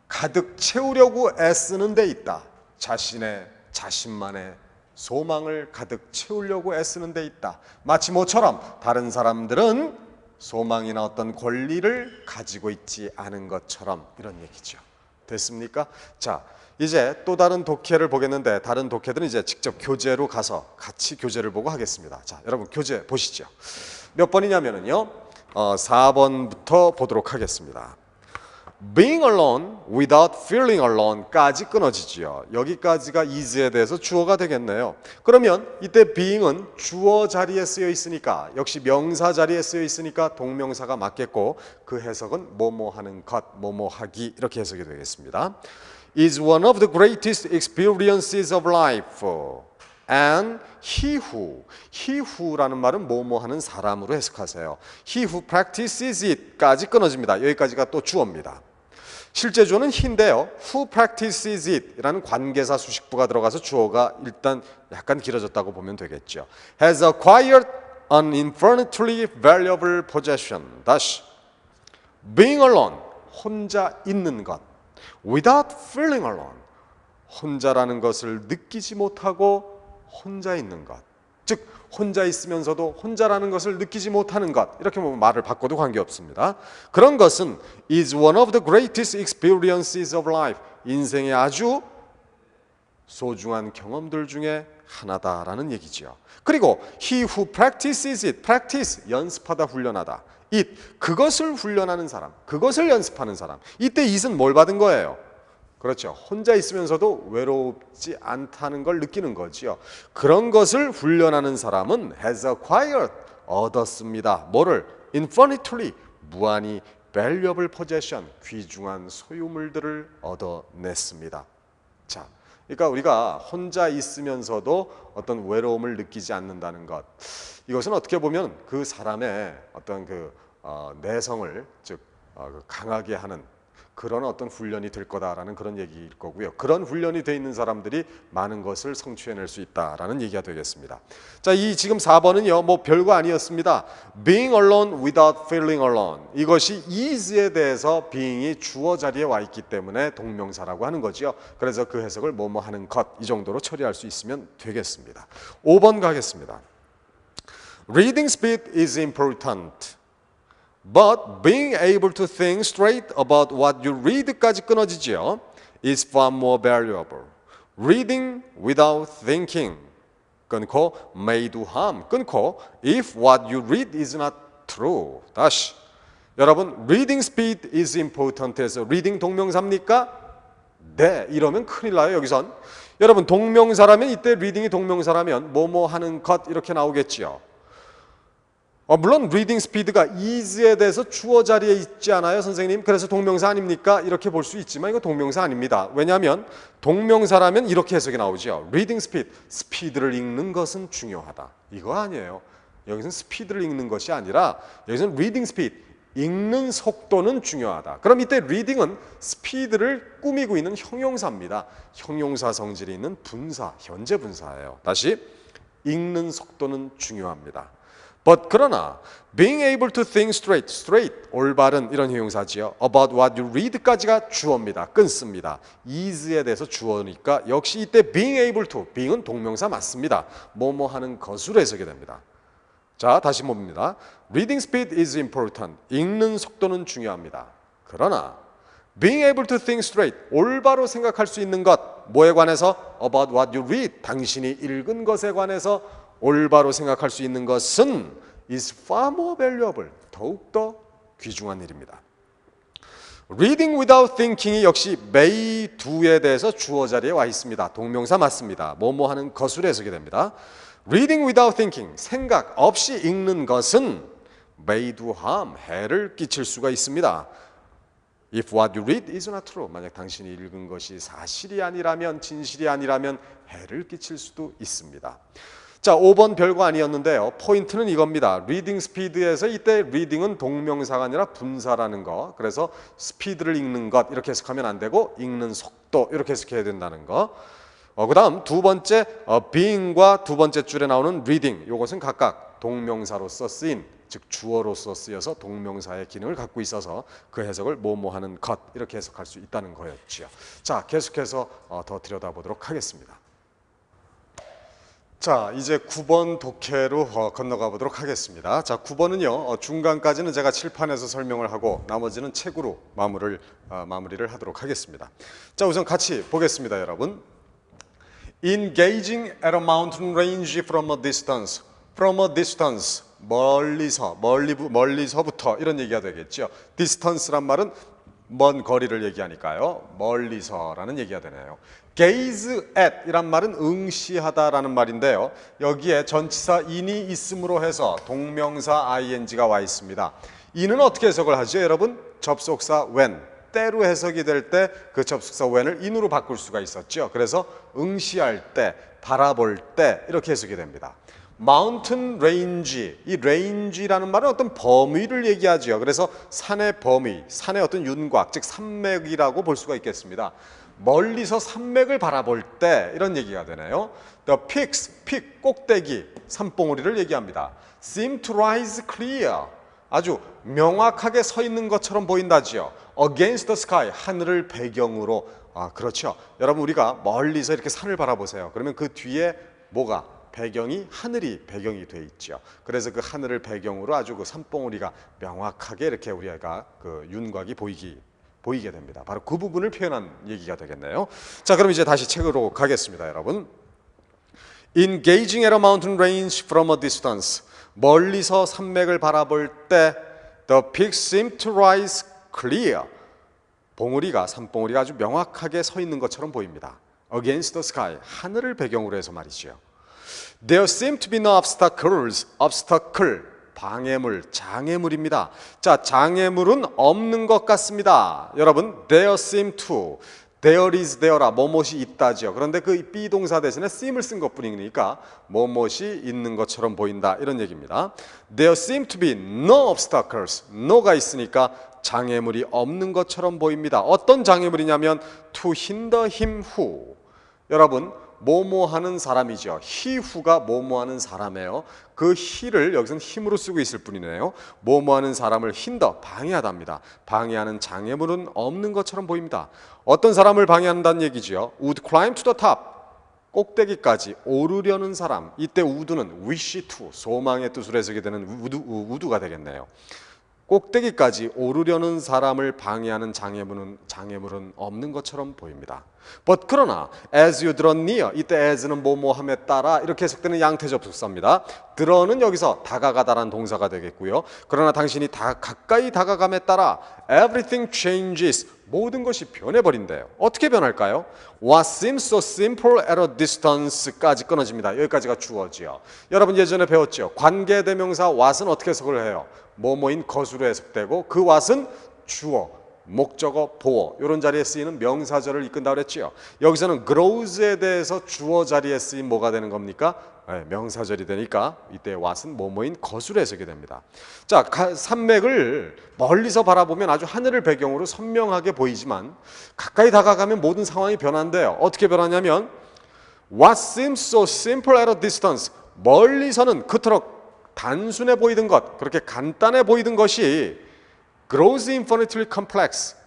가득 채우려고 애쓰는 데 있다. 자신만의 소망을 가득 채우려고 애쓰는 데 있다. 마치 모처럼 다른 사람들은 소망이나 어떤 권리를 가지고 있지 않은 것처럼 이런 얘기죠. 됐습니까? 자, 이제 또 다른 독해를 보겠는데 다른 독해들은 이제 직접 교재로 가서 같이 교재를 보고 하겠습니다. 자, 여러분 교재 보시죠. 몇 번이냐면은요. 4번부터 보도록 하겠습니다. Being alone without feeling alone까지 끊어지지요. 여기까지가 is에 대해서 주어가 되겠네요. 그러면 이때 being은 주어 자리에 쓰여 있으니까 역시 명사 자리에 쓰여 있으니까 동명사가 맞겠고 그 해석은 뭐뭐 하는 것, 뭐뭐 하기 이렇게 해석이 되겠습니다. is one of the greatest experiences of life. And he who라는 말은 뭐뭐 하는 사람으로 해석하세요. he who practices it까지 끊어집니다. 여기까지가 또 주어입니다. 실제 주어는 he인데요. who practices it이라는 관계사 수식부가 들어가서 주어가 일단 약간 길어졌다고 보면 되겠죠. has acquired an infinitely valuable possession. 다시 being alone, 혼자 있는 것. without feeling alone, 혼자라는 것을 느끼지 못하고 혼자 있는 것. 즉 혼자 있으면서도 혼자라는 것을 느끼지 못하는 것. 이렇게 보면 말을 바꿔도 관계없습니다. 그런 것은 is one of the greatest experiences of life. 인생의 아주 소중한 경험들 중에 하나다라는 얘기죠. 그리고 he who practices it, practice 연습하다 훈련하다. it 그것을 훈련하는 사람, 그것을 연습하는 사람. 이때 it은 뭘 받은 거예요? 그렇죠. 혼자 있으면서도 외롭지 않다는 걸 느끼는 거지요. 그런 것을 훈련하는 사람은 has acquired, 얻었습니다. 뭐를? infinitely, 무한히 valuable possession, 귀중한 소유물들을 얻어냈습니다. 자, 그러니까 우리가 혼자 있으면서도 어떤 외로움을 느끼지 않는다는 것, 이것은 어떻게 보면 그 사람의 어떤 내성을 즉 강하게 하는 그런 어떤 훈련이 될 거다라는 그런 얘기일 거고요. 그런 훈련이 돼 있는 사람들이 많은 것을 성취해낼 수 있다라는 얘기가 되겠습니다. 자, 이 지금 4번은요, 뭐 별거 아니었습니다. Being alone without feeling alone. 이것이 is에 대해서 being이 주어 자리에 와 있기 때문에 동명사라고 하는 거죠. 그래서 그 해석을 뭐뭐 하는 것 이 정도로 처리할 수 있으면 되겠습니다. 5번 가겠습니다. Reading speed is important. But being able to think straight about what you read까지 끊어지지요. is far more valuable. Reading without thinking 끊고 may do harm 끊고 if what you read is not true. 다시 여러분 reading speed is important 해서 reading 동명사입니까? 네, 이러면 큰일 나요. 여기선 여러분 동명사라면 이때 reading이 동명사라면 뭐뭐 하는 것 이렇게 나오겠지요. 물론 reading speed가 is에 대해서 주어 자리에 있지 않아요, 선생님? 그래서 동명사 아닙니까? 이렇게 볼 수 있지만 이거 동명사 아닙니다. 왜냐하면 동명사라면 이렇게 해석이 나오죠. reading speed, 스피드를 읽는 것은 중요하다. 이거 아니에요. 여기서는 스피드를 읽는 것이 아니라 여기서는 reading speed, 읽는 속도는 중요하다. 그럼 이때 reading은 스피드를 꾸미고 있는 형용사입니다. 형용사 성질이 있는 분사, 현재 분사예요. 다시 읽는 속도는 중요합니다. But 그러나 being able to think straight, 올바른 이런 형용사지요. About what you read까지가 주어입니다. 끊습니다. is에 대해서 주어니까 역시 이때 being able to, being은 동명사 맞습니다. 뭐뭐 하는 것으로 해석이 됩니다. 자, 다시 봅니다. Reading speed is important. 읽는 속도는 중요합니다. 그러나 being able to think straight, 올바로 생각할 수 있는 것, 뭐에 관해서? About what you read, 당신이 읽은 것에 관해서 올바로 생각할 수 있는 것은 is far more valuable, 더욱더 귀중한 일입니다. Reading without thinking이 역시 may do에 대해서 주어 자리에 와 있습니다. 동명사 맞습니다. 뭐뭐 하는 것으로 해석이 됩니다. Reading without thinking, 생각 없이 읽는 것은 may do harm, 해를 끼칠 수가 있습니다. If what you read is not true, 만약 당신이 읽은 것이 사실이 아니라면, 진실이 아니라면 해를 끼칠 수도 있습니다. 자, 5번 별거 아니었는데요. 포인트는 이겁니다. 리딩 스피드에서 이때 리딩은 동명사가 아니라 분사라는 거. 그래서 스피드를 읽는 것 이렇게 해석하면 안 되고 읽는 속도 이렇게 해석해야 된다는 거. 그 다음 두 번째 being과 두 번째 줄에 나오는 reading. 이것은 각각 동명사로서 쓰인, 즉 주어로서 쓰여서 동명사의 기능을 갖고 있어서 그 해석을 뭐뭐 하는 것 이렇게 해석할 수 있다는 거였죠. 자, 계속해서 더 들여다보도록 하겠습니다. 자, 이제 9번 독해로 건너가 보도록 하겠습니다. 자, 9번은요. 중간까지는 제가 칠판에서 설명을 하고 나머지는 책으로 마무리를 하도록 하겠습니다. 자, 우선 같이 보겠습니다, 여러분. Engaging at a mountain range from a distance. From a distance. 멀리서부터 이런 얘기가 되겠죠. distance란 말은 먼 거리를 얘기하니까요. 멀리서라는 얘기가 되네요. gaze at 이란 말은 응시하다라는 말인데요. 여기에 전치사 in이 있음으로 해서 동명사 ing가 와 있습니다. in은 어떻게 해석을 하죠, 여러분? 접속사 when. 때로 해석이 될 때 그 접속사 when을 in으로 바꿀 수가 있었죠. 그래서 응시할 때, 바라볼 때 이렇게 해석이 됩니다. mountain range, 이 range라는 말은 어떤 범위를 얘기하죠. 그래서 산의 범위, 산의 어떤 윤곽, 즉 산맥이라고 볼 수가 있겠습니다. 멀리서 산맥을 바라볼 때 이런 얘기가 되네요. The peaks, peak, 꼭대기, 산봉우리를 얘기합니다. seem to rise clear, 아주 명확하게 서 있는 것처럼 보인다지요. against the sky, 하늘을 배경으로. 그렇죠. 여러분, 우리가 멀리서 이렇게 산을 바라보세요. 그러면 그 뒤에 뭐가? 배경이, 하늘이 배경이 돼 있죠. 그래서 그 하늘을 배경으로 아주 그 산봉우리가 명확하게 이렇게 우리가 그 윤곽이 보이게 됩니다. 바로 그 부분을 표현한 얘기가 되겠네요. 자, 그럼 이제 다시 책으로 가겠습니다, 여러분. Engaging at a mountain range from a distance. 멀리서 산맥을 바라볼 때 the peaks seem to rise clear. 산봉우리가 아주 명확하게 서 있는 것처럼 보입니다. Against the sky, 하늘을 배경으로 해서 말이죠. There seem to be no obstacles. obstacle, 방해물, 장애물입니다. 자, 장애물은 없는 것 같습니다. 여러분, there seem to, there is there라, 뭐뭇이 있다죠. 그런데 그 be 동사 대신에 seem을 쓴 것뿐이니까 뭐뭇이 있는 것처럼 보인다, 이런 얘기입니다. There seem to be no obstacles. no가 있으니까 장애물이 없는 것처럼 보입니다. 어떤 장애물이냐면 to hinder him who. 여러분, 뭐뭐 하는 사람이죠. he who가 뭐뭐 하는 사람이에요. 그 he를 여기서는 힘으로 쓰고 있을 뿐이네요. 뭐뭐 하는 사람을 hinder, 방해하답니다. 방해하는 장애물은 없는 것처럼 보입니다. 어떤 사람을 방해한다는 얘기죠. would climb to the top, 꼭대기까지 오르려는 사람. 이때 would는 wish to, 소망의 뜻으로 해석이 되는 would가 되겠네요. 꼭대기까지 오르려는 사람을 방해하는 장애물은 없는 것처럼 보입니다. But 그러나 as you draw near, 이때 as는 뭐뭐함에 따라 이렇게 해석되는 양태 접속사입니다. draw는 여기서 다가가다라는 동사가 되겠고요. 그러나 당신이 가까이 다가감에 따라 everything changes, 모든 것이 변해버린대요. 어떻게 변할까요? What seems so simple at a distance까지 끊어집니다. 여기까지가 주어지요. 여러분 예전에 배웠죠. 관계대명사 what은 어떻게 해석을 해요? 뭐뭐인 것으로 해석되고 그 what은 주어, 목적어, 보어 이런 자리에 쓰이는 명사절을 이끈다 그랬지요. 여기서는 grows에 대해서 주어 자리에 쓰인 뭐가 되는 겁니까? 명사절이 되니까 이때 what은 뭐뭐인 것으로 해석이 됩니다. 자, 산맥을 멀리서 바라보면 아주 하늘을 배경으로 선명하게 보이지만 가까이 다가가면 모든 상황이 변한대요. 어떻게 변하냐면 What seems so simple at a distance, 멀리서는 그토록 단순해 보이던 것, 그렇게 간단해 보이던 것이 grows infinitely complex,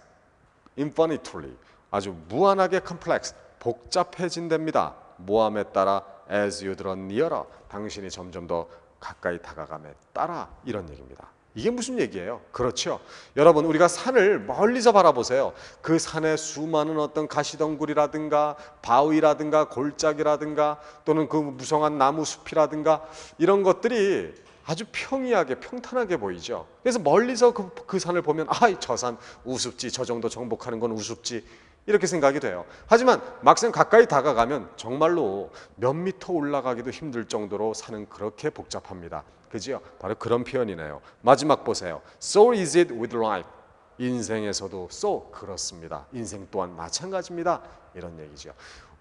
infinitely, 아주 무한하게 complex, 복잡해진답니다. 모함에 따라 as you draw nearer, 당신이 점점 더 가까이 다가감에 따라, 이런 얘기입니다. 이게 무슨 얘기예요? 그렇죠. 여러분, 우리가 산을 멀리서 바라보세요. 그 산에 수많은 어떤 가시덩굴이라든가 바위라든가 골짜기라든가 또는 그 무성한 나무 숲이라든가 이런 것들이 아주 평이하게 평탄하게 보이죠. 그래서 멀리서 그 산을 보면 저 산 우습지, 저 정도 정복하는 건 우습지, 이렇게 생각이 돼요. 하지만 막상 가까이 다가가면 정말로 몇 미터 올라가기도 힘들 정도로 산은 그렇게 복잡합니다. 그지요? 바로 그런 표현이네요. 마지막 보세요. So is it with life. 인생에서도 so 그렇습니다. 인생 또한 마찬가지입니다. 이런 얘기죠.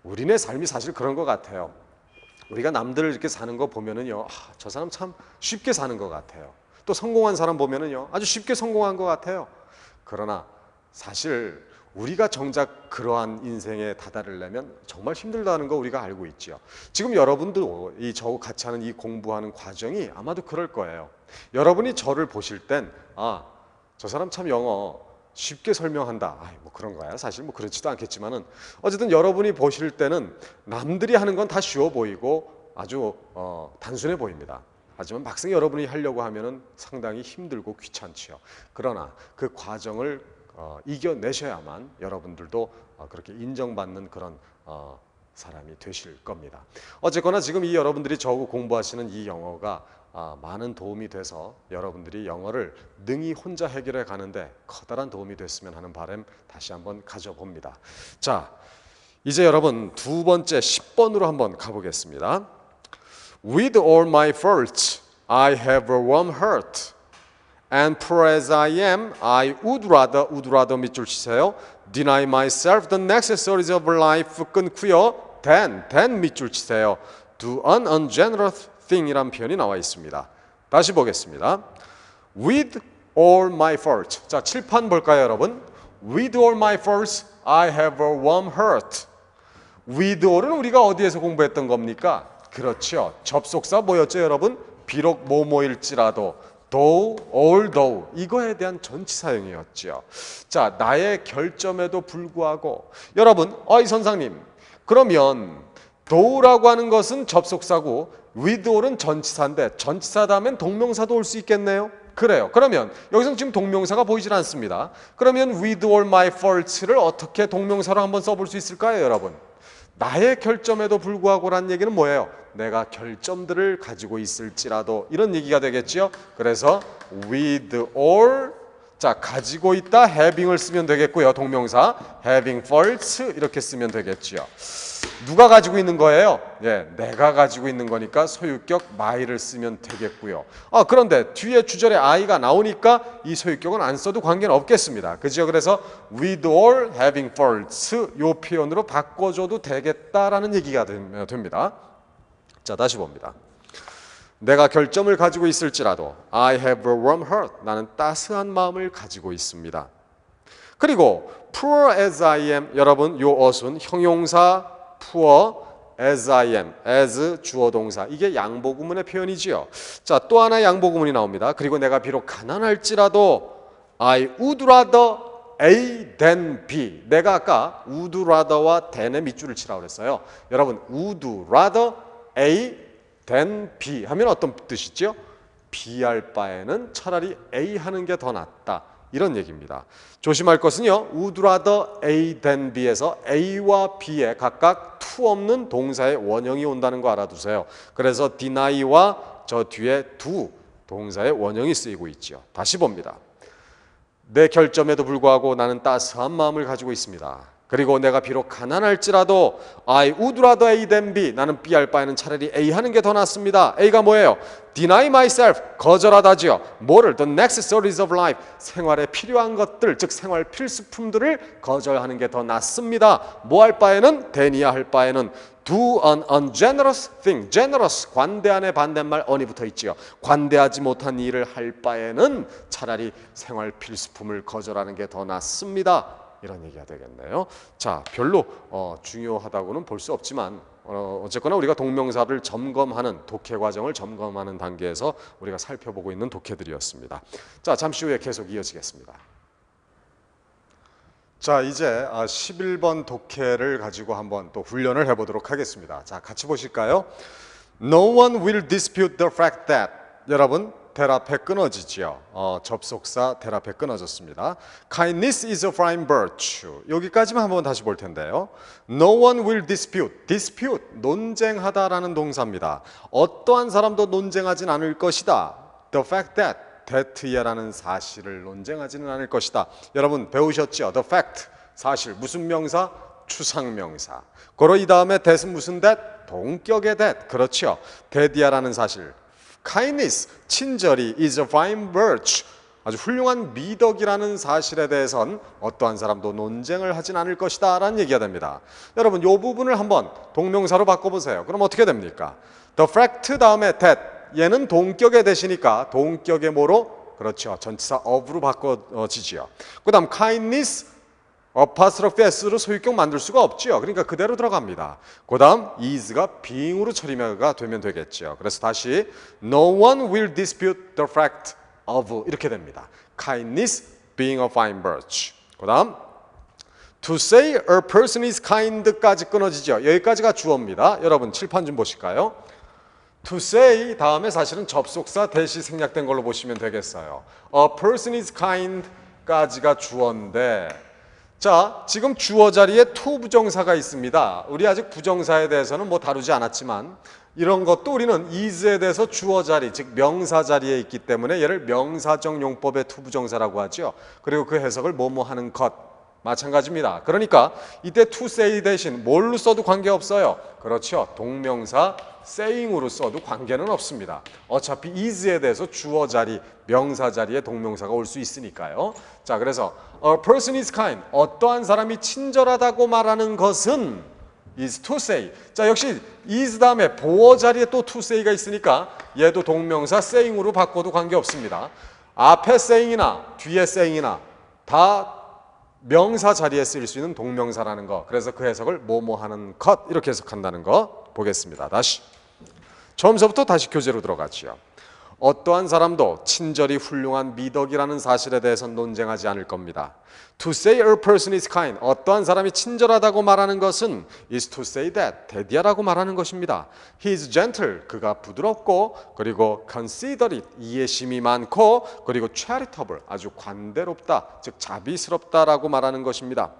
우리네 삶이 사실 그런 것 같아요. 우리가 남들을 이렇게 사는 거 보면은요, 저 사람 참 쉽게 사는 것 같아요. 또 성공한 사람 보면은요, 아주 쉽게 성공한 것 같아요. 그러나 사실 우리가 정작 그러한 인생에 다다르려면 정말 힘들다는 거 우리가 알고 있죠. 지금 여러분도 저하고 같이 하는 이 공부하는 과정이 아마도 그럴 거예요. 여러분이 저를 보실 땐 저 사람 참 영어 쉽게 설명한다. 뭐 그런 거야. 사실 뭐 그렇지도 않겠지만은 어쨌든 여러분이 보실 때는 남들이 하는 건 다 쉬워 보이고 아주 단순해 보입니다. 하지만 막상 여러분이 하려고 하면은 상당히 힘들고 귀찮지요. 그러나 그 과정을 이겨내셔야만 여러분들도 그렇게 인정받는 그런 사람이 되실 겁니다. 어쨌거나 지금 이 여러분들이 저하고 공부하시는 이 영어가 많은 도움이 돼서 여러분들이 영어를 능히 혼자 해결해 가는데 커다란 도움이 됐으면 하는 바람 다시 한번 가져봅니다. 자, 이제 여러분 두 번째 10번으로 한번 가보겠습니다. With all my faults, I have a warm heart. And poor as I am, I would rather 밑줄 치세요. Deny myself the necessaries of life 끊고요. Then 밑줄 치세요. Do an ungenerous thing이란 표현이 나와 있습니다. 다시 보겠습니다. With all my faults. 자, 칠판 볼까요, 여러분? With all my faults, I have a warm heart. With all은 우리가 어디에서 공부했던 겁니까? 그렇죠. 접속사 뭐였죠, 여러분? 비록 뭐뭐일지라도, though, although 이거에 대한 전치 사용이었죠. 자, 나의 결점에도 불구하고 여러분, 이 선생님, 그러면 though라고 하는 것은 접속사고 with all은 전치사인데 전치사 다음엔 동명사도 올 수 있겠네요. 그래요. 그러면 여기서 지금 동명사가 보이질 않습니다. 그러면 with all my faults를 어떻게 동명사로 한번 써볼 수 있을까요, 여러분? 나의 결점에도 불구하고란 얘기는 뭐예요? 내가 결점들을 가지고 있을지라도 이런 얘기가 되겠죠. 그래서 with all, 자, 가지고 있다 having을 쓰면 되겠고요. 동명사 having faults 이렇게 쓰면 되겠죠. 누가 가지고 있는 거예요? 내가 가지고 있는 거니까 소유격 my를 쓰면 되겠고요. 그런데 뒤에 주절에 I가 나오니까 이 소유격은 안 써도 관계는 없겠습니다. 그죠? 그래서 with all having faults 이 표현으로 바꿔줘도 되겠다라는 얘기가 됩니다. 자, 다시 봅니다. 내가 결점을 가지고 있을지라도 I have a warm heart. 나는 따스한 마음을 가지고 있습니다. 그리고 poor as I am, 여러분 요 어순 형용사 poor as I am, as 주어 동사, 이게 양보구문의 표현이지요. 자, 또 하나 양보구문이 나옵니다. 그리고 내가 비록 가난할지라도 I would rather A than B. 내가 아까 would rather와 than의 밑줄을 치라고 그랬어요. 여러분 would rather A than B 하면 어떤 뜻이죠? B 할 바에는 차라리 A 하는 게 더 낫다. 이런 얘기입니다. 조심할 것은요, would rather A than B에서 A와 B에 각각 to 없는 동사의 원형이 온다는 거 알아두세요. 그래서 deny와 저 뒤에 do 동사의 원형이 쓰이고 있죠. 다시 봅니다. 내 결점에도 불구하고 나는 따스한 마음을 가지고 있습니다. 그리고 내가 비록 가난할지라도 I would rather A than B. 나는 B 할 바에는 차라리 A 하는 게 더 낫습니다. A가 뭐예요? Deny myself. 거절하다지요. 뭐를? The necessaries of life. 생활에 필요한 것들, 즉 생활 필수품들을 거절하는 게 더 낫습니다. 뭐 할 바에는? than이야 할 바에는 do an ungenerous thing. generous, 관대한의 반대말 on이 붙어 있지요. 관대하지 못한 일을 할 바에는 차라리 생활 필수품을 거절하는 게 더 낫습니다. 이런 얘기가 되겠네요. 자, 별로 중요하다고는 볼 수 없지만 어쨌거나 우리가 동명사를 점검하는 독해 과정을 점검하는 단계에서 우리가 살펴보고 있는 독해들이었습니다. 자, 잠시 후에 계속 이어지겠습니다. 자, 이제 11번 독해를 가지고 한번 또 훈련을 해보도록 하겠습니다. 자, 같이 보실까요? No one will dispute the fact that. 여러분, 될 앞에 끊어지죠. 접속사 될 앞에 끊어졌습니다. Kindness is a fine virtue. 여기까지만 한번 다시 볼 텐데요. No one will dispute. dispute, 논쟁하다라는 동사입니다. 어떠한 사람도 논쟁하진 않을 것이다. The fact that이라는 사실을 논쟁하지는 않을 것이다. 여러분 배우셨죠? The fact, 사실. 무슨 명사? 추상명사. 고로 이 다음에 that은 무슨 that? 동격의 that. 그렇죠. that이라는 사실. Kindness, 친절이 is a fine virtue. 아주 훌륭한 미덕이라는 사실에 대해선 어떠한 사람도 논쟁을 하진 않을 것이다 라는 얘기가 됩니다. 여러분 이 부분을 한번 동명사로 바꿔보세요. 그럼 어떻게 됩니까? The fact 다음에 that, 얘는 동격의 that이니까 동격의 뭐로? 그렇죠. 전치사 of로 바꿔지지요. 그 다음 kindness apostrophe s로 소유격 만들 수가 없죠. 그러니까 그대로 들어갑니다. 그 다음 is가 being으로 처리가 되면 되겠죠. 그래서 다시 no one will dispute the fact of 이렇게 됩니다. kindness being a fine virtue. 그 다음 to say a person is kind까지 끊어지죠. 여기까지가 주어입니다. 여러분 칠판 좀 보실까요? to say 다음에 사실은 접속사 대시 생략된 걸로 보시면 되겠어요. A person is kind까지가 주어인데 자, 지금 주어 자리에 to 부정사가 있습니다. 우리 아직 부정사에 대해서는 뭐 다루지 않았지만 이런 것도 우리는 is에 대해서 주어 자리, 즉 명사 자리에 있기 때문에 얘를 명사적 용법의 to 부정사라고 하죠. 그리고 그 해석을 뭐뭐 하는 것 마찬가지입니다. 그러니까 이때 to say 대신 뭘로 써도 관계없어요. 그렇죠. 동명사 saying으로 써도 관계는 없습니다. 어차피 is에 대해서 주어 자리, 명사 자리에 동명사가 올 수 있으니까요. 자, 그래서 a person is kind, 어떠한 사람이 친절하다고 말하는 것은 is to say. 자, 역시 is 다음에 보어 자리에 또 to say가 있으니까 얘도 동명사 saying으로 바꿔도 관계없습니다. 앞에 saying이나 뒤에 saying이나 다 명사 자리에 쓰일 수 있는 동명사라는 거. 그래서 그 해석을 뭐뭐 하는 것 이렇게 해석한다는 거 보겠습니다. 다시 처음서부터 다시 교재로 들어가지요. 어떠한 사람도 친절이 훌륭한 미덕이라는 사실에 대해서는 논쟁하지 않을 겁니다. To say a person is kind, 어떠한 사람이 친절하다고 말하는 것은 is to say that, 대디하라고 말하는 것입니다. He is gentle, 그가 부드럽고 그리고 considerate, 이해심이 많고 그리고 charitable, 아주 관대롭다, 즉 자비스럽다라고 말하는 것입니다.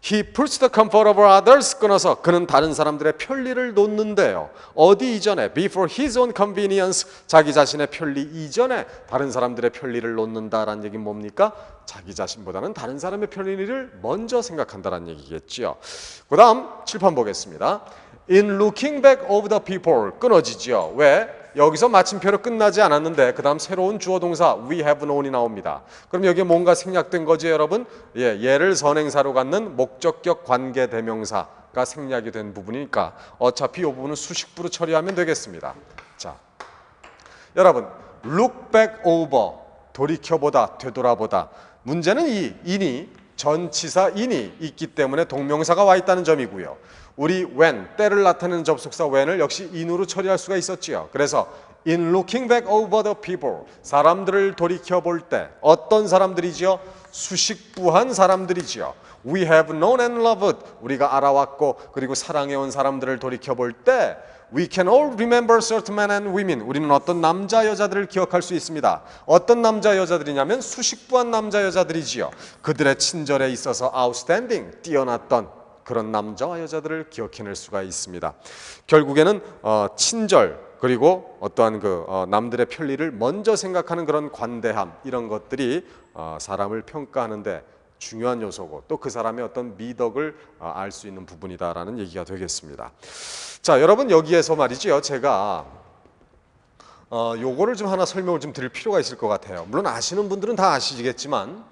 He puts the comfort of others, 끊어서 그는 다른 사람들의 편리를 놓는데요. 어디 이전에? Before his own convenience, 자기 자신의 편리 이전에 다른 사람들의 편리를 놓는다라는 얘기는 뭡니까? 자기 자신보다는 다른 사람의 편리를 먼저 생각한다라는 얘기겠죠. 그 다음 칠판 보겠습니다. In looking back over the people, 끊어지죠. 왜? 여기서 마침표로 끝나지 않았는데 그 다음 새로운 주어 동사 we have known이 나옵니다. 그럼 여기에 뭔가 생략된 거죠, 여러분? 예, 얘를 선행사로 갖는 목적격 관계 대명사가 생략이 된 부분이니까 어차피 이 부분은 수식부로 처리하면 되겠습니다. 자, 여러분 look back over, 돌이켜보다, 되돌아보다. 문제는 이 in이 전치사 in이 있기 때문에 동명사가 와 있다는 점이고요. 우리 when, 때를 나타내는 접속사 when을 역시 in으로 처리할 수가 있었지요. 그래서 in looking back over the people, 사람들을 돌이켜볼 때 어떤 사람들이지요? 수식부한 사람들이지요. We have known and loved, 우리가 알아왔고 그리고 사랑해온 사람들을 돌이켜볼 때 We can all remember certain men and women, 우리는 어떤 남자 여자들을 기억할 수 있습니다. 어떤 남자 여자들이냐면 수식부한 남자 여자들이지요. 그들의 친절에 있어서 outstanding, 뛰어났던 그런 남자와 여자들을 기억해낼 수가 있습니다. 결국에는 친절 그리고 어떠한 남들의 편리를 먼저 생각하는 그런 관대함, 이런 것들이 사람을 평가하는데 중요한 요소고 또 그 사람의 어떤 미덕을 알 수 있는 부분이다라는 얘기가 되겠습니다. 자, 여러분 여기에서 말이지요. 제가 요거를 좀 하나 설명을 좀 드릴 필요가 있을 것 같아요. 물론 아시는 분들은 다 아시겠지만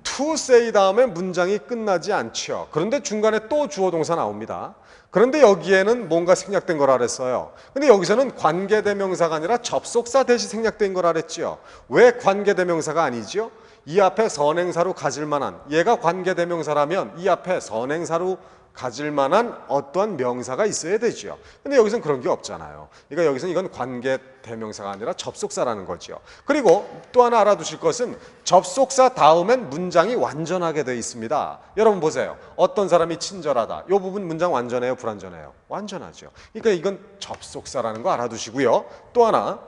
to say 다음에 문장이 끝나지 않죠. 그런데 중간에 또 주어 동사 나옵니다. 그런데 여기에는 뭔가 생략된 거라 그랬어요. 근데 여기서는 관계대명사가 아니라 접속사 대시 생략된 거라 그랬죠. 왜 관계대명사가 아니죠? 이 앞에 선행사로 가질 만한, 얘가 관계대명사라면 이 앞에 선행사로 가질 만한 어떠한 명사가 있어야 되죠. 근데 여기서는 그런 게 없잖아요. 그러니까 여기서는 이건 관계대명사가 아니라 접속사라는 거죠. 그리고 또 하나 알아두실 것은 접속사 다음엔 문장이 완전하게 되어 있습니다. 여러분 보세요. 어떤 사람이 친절하다. 이 부분 문장 완전해요? 불완전해요? 완전하죠. 그러니까 이건 접속사라는 거 알아두시고요. 또 하나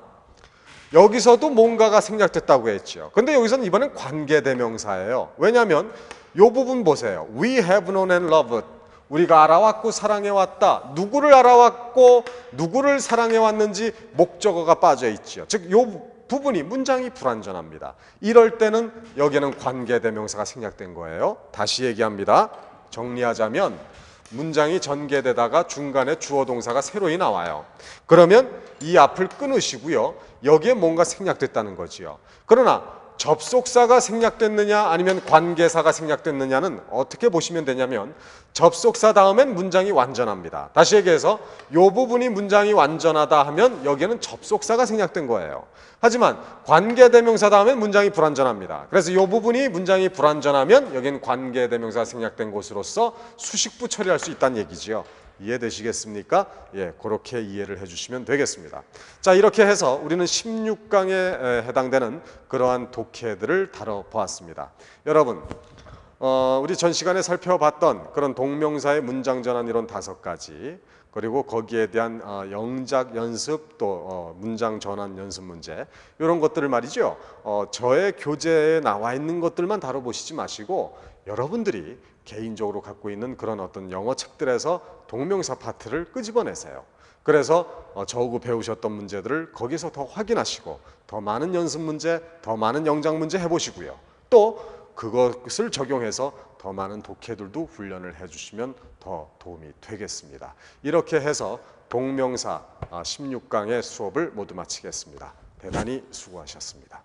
여기서도 뭔가가 생략됐다고 했죠. 근데 여기서는 이번엔 관계대명사예요. 왜냐하면 이 부분 보세요. We have known and loved. 우리가 알아왔고 사랑해왔다. 누구를 알아왔고 누구를 사랑해왔는지 목적어가 빠져 있지요. 즉, 이 부분이 문장이 불완전합니다. 이럴 때는 여기에는 관계대명사가 생략된 거예요. 다시 얘기합니다. 정리하자면 문장이 전개되다가 중간에 주어 동사가 새로이 나와요. 그러면 이 앞을 끊으시고요. 여기에 뭔가 생략됐다는 거지요. 그러나 접속사가 생략됐느냐 아니면 관계사가 생략됐느냐는 어떻게 보시면 되냐면 접속사 다음엔 문장이 완전합니다. 다시 얘기해서 이 부분이 문장이 완전하다 하면 여기에는 접속사가 생략된 거예요. 하지만 관계대명사 다음엔 문장이 불완전합니다. 그래서 이 부분이 문장이 불완전하면 여기는 관계대명사가 생략된 곳으로서 수식부 처리할 수 있다는 얘기지요. 이해되시겠습니까? 예, 그렇게 이해를 해주시면 되겠습니다. 자, 이렇게 해서 우리는 16강에 해당되는 그러한 독해들을 다뤄보았습니다. 여러분, 우리 전 시간에 살펴봤던 그런 동명사의 문장 전환 이론 5가지, 그리고 거기에 대한 영작 연습 또 문장 전환 연습 문제, 이런 것들을 말이죠. 저의 교재에 나와 있는 것들만 다뤄보시지 마시고 여러분들이 개인적으로 갖고 있는 그런 어떤 영어 책들에서 동명사 파트를 끄집어내세요. 그래서 저하고 배우셨던 문제들을 거기서 더 확인하시고 더 많은 연습 문제, 더 많은 영작 문제 해보시고요. 또 그것을 적용해서 더 많은 독해들도 훈련을 해주시면 더 도움이 되겠습니다. 이렇게 해서 동명사 16강의 수업을 모두 마치겠습니다. 대단히 수고하셨습니다.